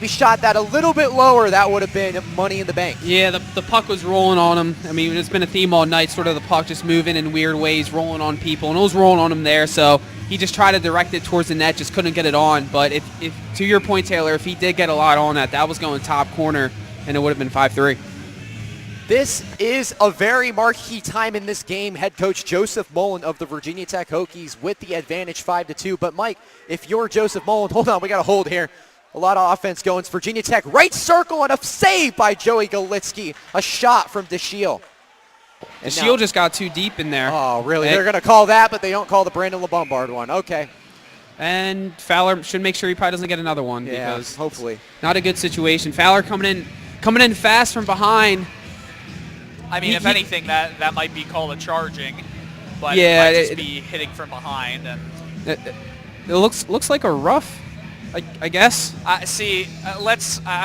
shot that a little bit lower, that would have been money in the bank. Yeah, the puck was rolling on him. I mean, it's been a theme all night, sort of the puck just moving in weird ways, rolling on people, and it was rolling on him there, so he just tried to direct it towards the net, just couldn't get it on. But if to your point, Taylor, if he did get a lot on that was going top corner, and it would have been 5-3. This is a very marquee time in this game. Head coach Joseph Mullen of the Virginia Tech Hokies with the advantage 5-2. But Mike, if you're Joseph Mullen, hold on, we got a hold here. A lot of offense going. It's Virginia Tech right circle and a save by Joey Galitsky. A shot from DeShiel. DeShiel just got too deep in there. Oh, really? They're going to call that, but they don't call the Brandon LeBombard one. Okay. And Fowler should make sure he probably doesn't get another one. Yeah, because hopefully. Not a good situation. Fowler coming in fast from behind. I mean, if anything, that might be called a charging, but yeah, it might just be hitting from behind. And it looks like a rough, I guess. I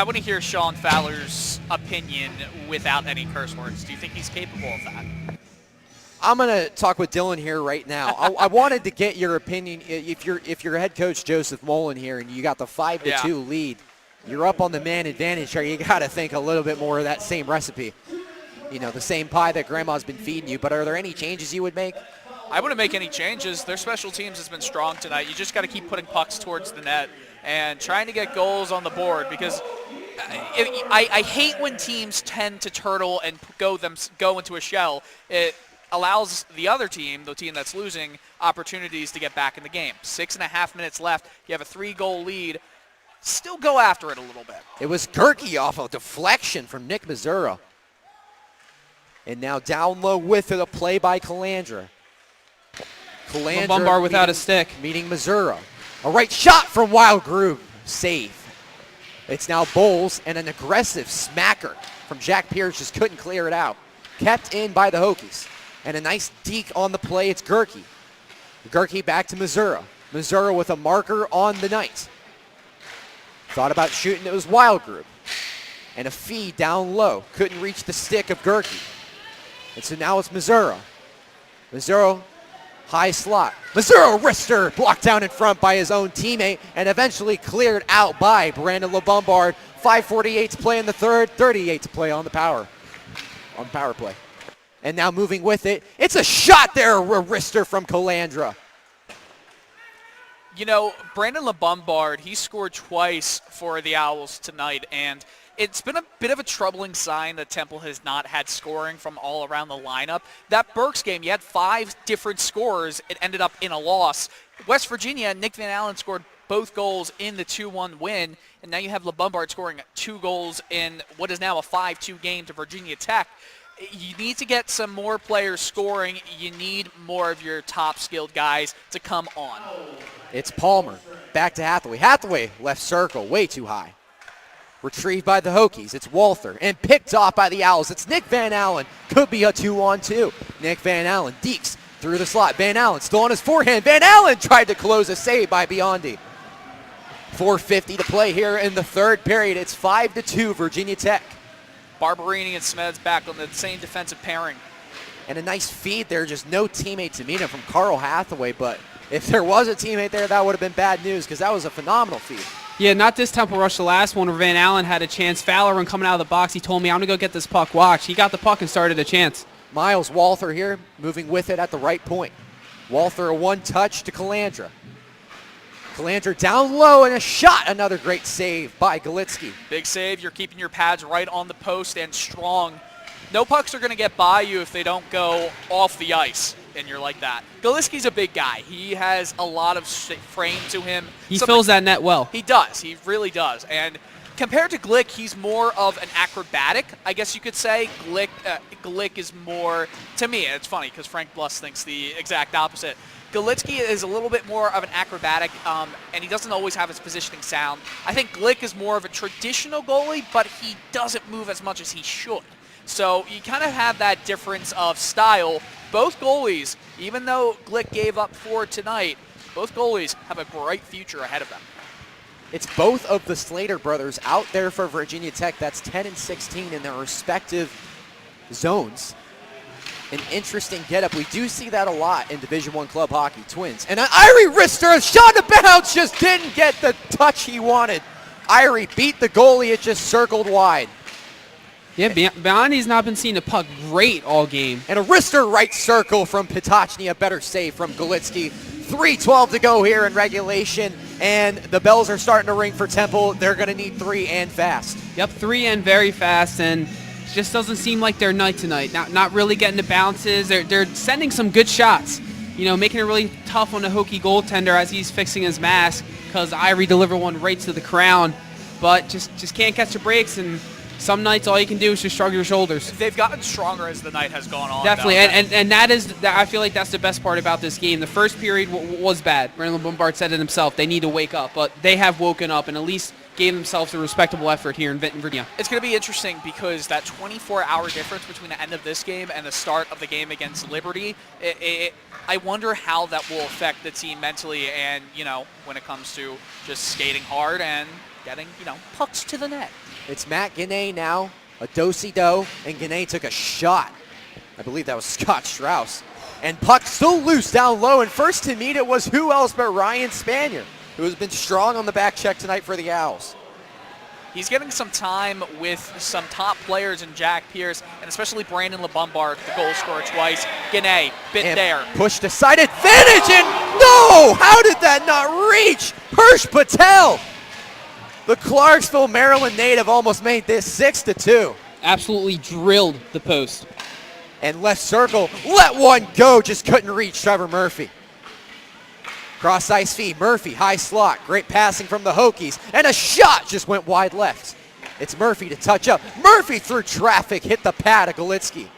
want to hear Sean Fowler's opinion without any curse words. Do you think he's capable of that? I'm going to talk with Dylan here right now. I wanted to get your opinion. If you're head coach Joseph Mullen here and you got the 5-2 lead, you're up on the man advantage here. You got to think a little bit more of that same recipe. The same pie that Grandma's been feeding you. But are there any changes you would make? I wouldn't make any changes. Their special teams has been strong tonight. You just got to keep putting pucks towards the net and trying to get goals on the board, because I hate when teams tend to turtle and go into a shell. It allows the other team, the team that's losing, opportunities to get back in the game. 6.5 minutes left. You have a 3-goal lead. Still go after it a little bit. It was Gerke off a deflection from Nick Mazzura. And now down low with it, a play by Calandra. Lombard without a stick. Meeting Mazzura. A right shot from Wild Groove. Save. It's now Bowles, and an aggressive smacker from Jack Pierce just couldn't clear it out. Kept in by the Hokies. And a nice deke on the play. It's Gerke. Gerke back to Mazzura. Mazzura with a marker on the night. Thought about shooting. It was Wild Groove. And a feed down low. Couldn't reach the stick of Gerke. And so now it's Mazzura. Mazzura, high slot. Mazzura wrister blocked down in front by his own teammate and eventually cleared out by Brandon LeBombard. 5:48 to play in the third, 38 to play on the power play. And now moving with it, it's a shot there, a wrister from Calandra. Brandon LeBombard, he scored twice for the Owls tonight, and it's been a bit of a troubling sign that Temple has not had scoring from all around the lineup. That Berks game, you had 5 different scorers. It ended up in a loss. West Virginia, Nick Van Allen scored both goals in the 2-1 win, and now you have LeBombard scoring 2 goals in what is now a 5-2 game to Virginia Tech. You need to get some more players scoring. You need more of your top skilled guys to come on. It's Palmer. Back to Hathaway. Hathaway, left circle, way too high. Retrieved by the Hokies. It's Walther. And picked off by the Owls. It's Nick Van Allen. Could be a 2-on-2. Nick Van Allen. Deeks through the slot. Van Allen still on his forehand. Van Allen tried to close a save by Biondi. 4:50 to play here in the third period. It's 5-2 Virginia Tech. Barberini and Smeds back on the same defensive pairing. And a nice feed there. Just no teammate to meet him from Carl Hathaway. But if there was a teammate there, that would have been bad news because that was a phenomenal feed. Yeah, not this Temple Rush, the last one where Van Allen had a chance. Fowler, when coming out of the box, he told me, I'm going to go get this puck. Watch. He got the puck and started a chance. Miles Walther here, moving with it at the right point. Walther, a one-touch to Calandra. Calandra down low and a shot. Another great save by Galitsky. Big save. You're keeping your pads right on the post and strong. No pucks are going to get by you if they don't go off the ice, and you're like that. Galitsky's a big guy. He has a lot of frame to him. He fills that net well. He does. He really does. And compared to Glick, he's more of an acrobatic, I guess you could say. Glick is more, to me, it's funny because Frank Bluss thinks the exact opposite. Galitsky is a little bit more of an acrobatic, and he doesn't always have his positioning sound. I think Glick is more of a traditional goalie, but he doesn't move as much as he should. So you kind of have that difference of style. Both goalies, even though Glick gave up 4 tonight, both goalies have a bright future ahead of them. It's both of the Slater brothers out there for Virginia Tech. That's 10 and 16 in their respective zones. An interesting getup. We do see that a lot in Division I club hockey. Twins. And Irie Rister, a shot to bounce, just didn't get the touch he wanted. Irie beat the goalie. It just circled wide. Yeah, Biondi's not been seeing the puck great all game. And a Rister right circle from Pitochny, a better save from Galitsky. 3:12 to go here in regulation, and the bells are starting to ring for Temple. They're going to need 3 and fast. Yep, 3 and very fast, and it just doesn't seem like their night tonight. Not really getting the bounces. They're sending some good shots, you know, making it really tough on the Hokie goaltender as he's fixing his mask because Irie delivered one right to the crown, but just can't catch the breaks, and some nights all you can do is just shrug your shoulders. They've gotten stronger as the night has gone on. Definitely, and that is, I feel like that's the best part about this game. The first period was bad. Brandon Bombard said it himself. They need to wake up, but they have woken up and at least gave themselves a respectable effort here in Benton, Virginia. It's going to be interesting because that 24-hour difference between the end of this game and the start of the game against Liberty, I wonder how that will affect the team mentally and, you know, when it comes to just skating hard and getting, you know, pucks to the net. It's Matt Guinea now, a do-si-do, and Guinea took a shot. I believe that was Scott Strauss. And puck still loose down low, and first to meet it was who else but Ryan Spanier, who has been strong on the back check tonight for the Owls. He's getting some time with some top players in Jack Pierce, and especially Brandon LeBombard, the goal scorer twice. Guinea, and there. Pushed aside advantage, and no! How did that not reach? Hirsch Patel! The Clarksville, Maryland native almost made this 6-2. Absolutely drilled the post. And left circle, let one go, just couldn't reach Trevor Murphy. Cross ice feed, Murphy, high slot, great passing from the Hokies, and a shot just went wide left. It's Murphy to touch up. Murphy through traffic, hit the pad of Galitsky.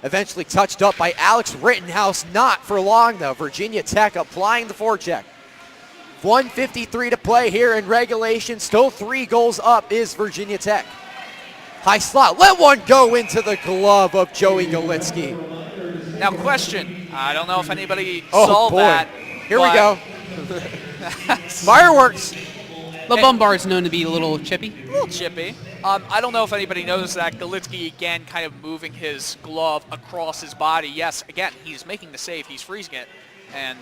Eventually touched up by Alex Rittenhouse, not for long though. Virginia Tech applying the forecheck. 1:53 to play here in regulation. Still 3 goals up is Virginia Tech. High slot, let one go into the glove of Joey Galitsky. Now question, I don't know if anybody saw that. Here we go. Fireworks. LeBombard's known to be a little chippy. A little chippy. I don't know if anybody knows that Galitsky, again, kind of moving his glove across his body. Yes, again, he's making the save. He's freezing it. And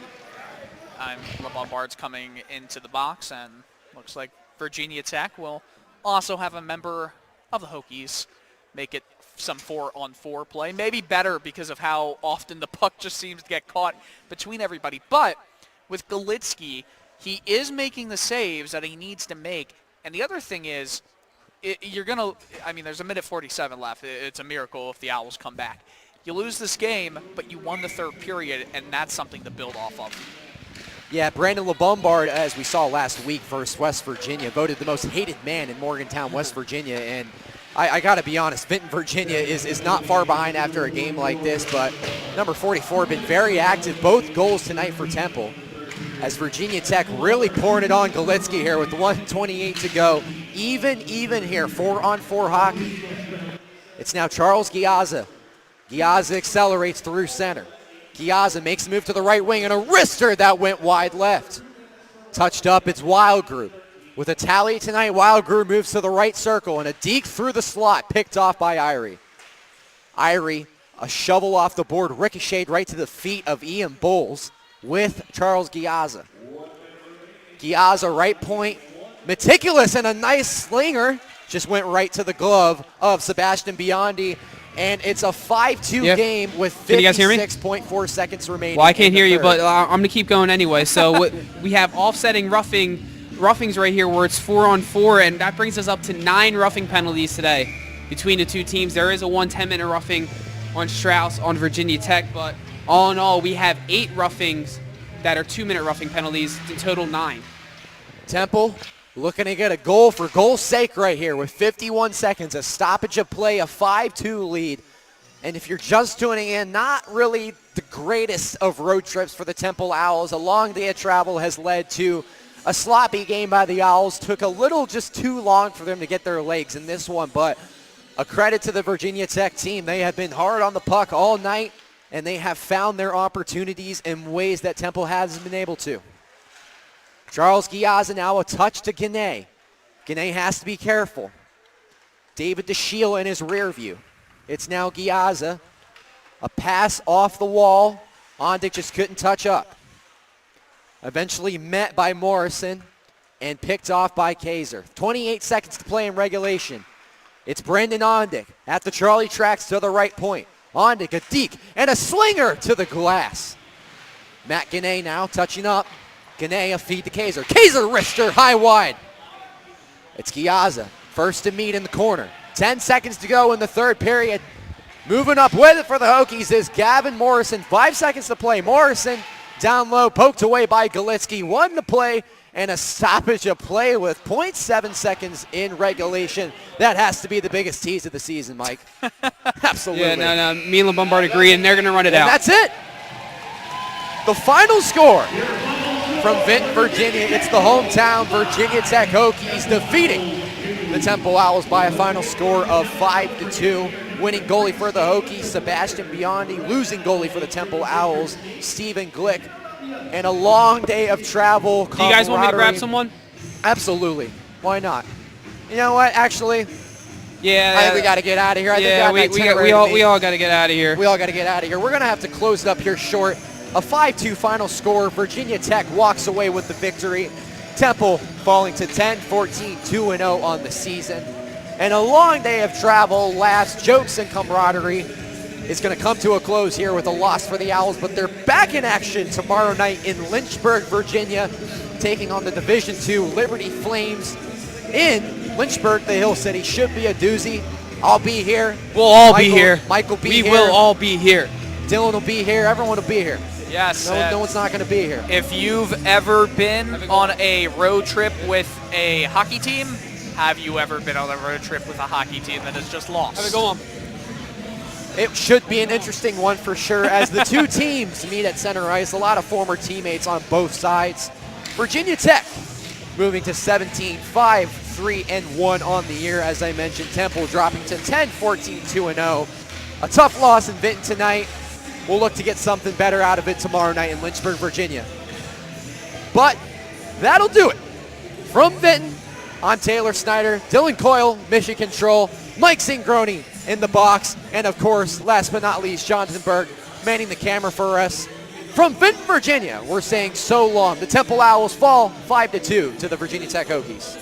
LeBombard's coming into the box, and looks like Virginia Tech will also have a member of the Hokies make it some 4-on-4 play. Maybe better because of how often the puck just seems to get caught between everybody. But with Galitsky, he is making the saves that he needs to make. And the other thing is, there's a minute 47 left. It's a miracle if the Owls come back. You lose this game, but you won the third period, and that's something to build off of. Yeah, Brandon LeBombard, as we saw last week versus West Virginia, voted the most hated man in Morgantown, West Virginia. And I got to be honest, Vinton, Virginia is not far behind after a game like this, but number 44 been very active. Both goals tonight for Temple, as Virginia Tech really pouring it on Galitsky here with 1:28 to go. Even here, 4-on-4 hockey. It's now Charles Giazza. Giazza accelerates through center. Giazza makes a move to the right wing and a wrister that went wide left. Touched up, it's Wildgrew. With a tally tonight, Wildgrew moves to the right circle and a deke through the slot picked off by Irie. Irie, a shovel off the board, ricocheted right to the feet of Ian Bowles with Charles Giazza. Giazza, right point, meticulous and a nice slinger. Just went right to the glove of Sebastian Biondi. And it's a 5-2 game with 56.4 seconds remaining. Well, I can't hear you, but I'm going to keep going anyway. So we have offsetting roughings right here where it's 4-on-4, and that brings us up to 9 roughing penalties today between the two teams. There is a 10-minute roughing on Strauss on Virginia Tech, but all in all, we have 8 roughings that are 2-minute roughing penalties, in total 9. Temple looking to get a goal for goal's sake right here with 51 seconds, a stoppage of play, a 5-2 lead. And if you're just tuning in, not really the greatest of road trips for the Temple Owls. A long day of travel has led to a sloppy game by the Owls. Took a little just too long for them to get their legs in this one, but a credit to the Virginia Tech team. They have been hard on the puck all night, and they have found their opportunities in ways that Temple hasn't been able to. Charles Giazza now a touch to Guinea. Guinea has to be careful. David DeShiel in his rear view. It's now Giazza. A pass off the wall. Ondick just couldn't touch up. Eventually met by Morrison and picked off by Kaiser. 28 seconds to play in regulation. It's Brendan Ondick at the Charlie tracks to the right point. Ondick, a deke, and a slinger to the glass. Matt Guinea now touching up. Guinea, a feed to Kaiser. Kaiser wrister high wide. It's Giazza, first to meet in the corner. 10 seconds to go in the third period. Moving up with it for the Hokies is Gavin Morrison. 5 seconds to play. Morrison down low, poked away by Galitsky. 1 to play and a stoppage of play with 0.7 seconds in regulation. That has to be the biggest tease of the season, Mike. Absolutely. Yeah, no, me and LeBombard agree, and they're going to run it out. That's it. The final score from Vinton, Virginia. It's the hometown Virginia Tech Hokies defeating the Temple Owls by a final score of 5-2. Winning goalie for the Hokies, Sebastian Biondi. Losing goalie for the Temple Owls, Stephen Glick. And a long day of travel. Do you guys want me to grab someone? Absolutely. Why not? You know what? Actually, yeah, I think we got to get out of here. We all got to get out of here. We all got to get out of here. We're going to have to close it up here short. A 5-2 final score. Virginia Tech walks away with the victory. Temple falling to 10-14, 2-0 on the season. And a long day of travel, laughs, jokes, and camaraderie is going to come to a close here with a loss for the Owls, but they're back in action tomorrow night in Lynchburg, Virginia, taking on the Division II Liberty Flames in Lynchburg, the Hill City. Should be a doozy. I'll be here. We'll all be here. Mike will be here. We will all be here. Dylan will be here. Everyone will be here. Yes. No one's not going to be here. If you've ever been on a road trip with a hockey team, have you ever been on a road trip with a hockey team that has just lost? Have it go on. It should be an interesting one for sure as the two teams meet at center ice. A lot of former teammates on both sides. Virginia Tech moving to 17-5, 3-1 on the year. As I mentioned, Temple dropping to 10-14, 2-0. A tough loss in Vinton tonight. We'll look to get something better out of it tomorrow night in Lynchburg, Virginia. But that'll do it. From Vinton, I'm Taylor Snyder, Dylan Coyle, Mission Control, Mike Singroni in the box, and of course, last but not least, Jonathan Berg manning the camera for us. From Vinton, Virginia, we're saying so long. The Temple Owls fall 5-2 to the Virginia Tech Hokies.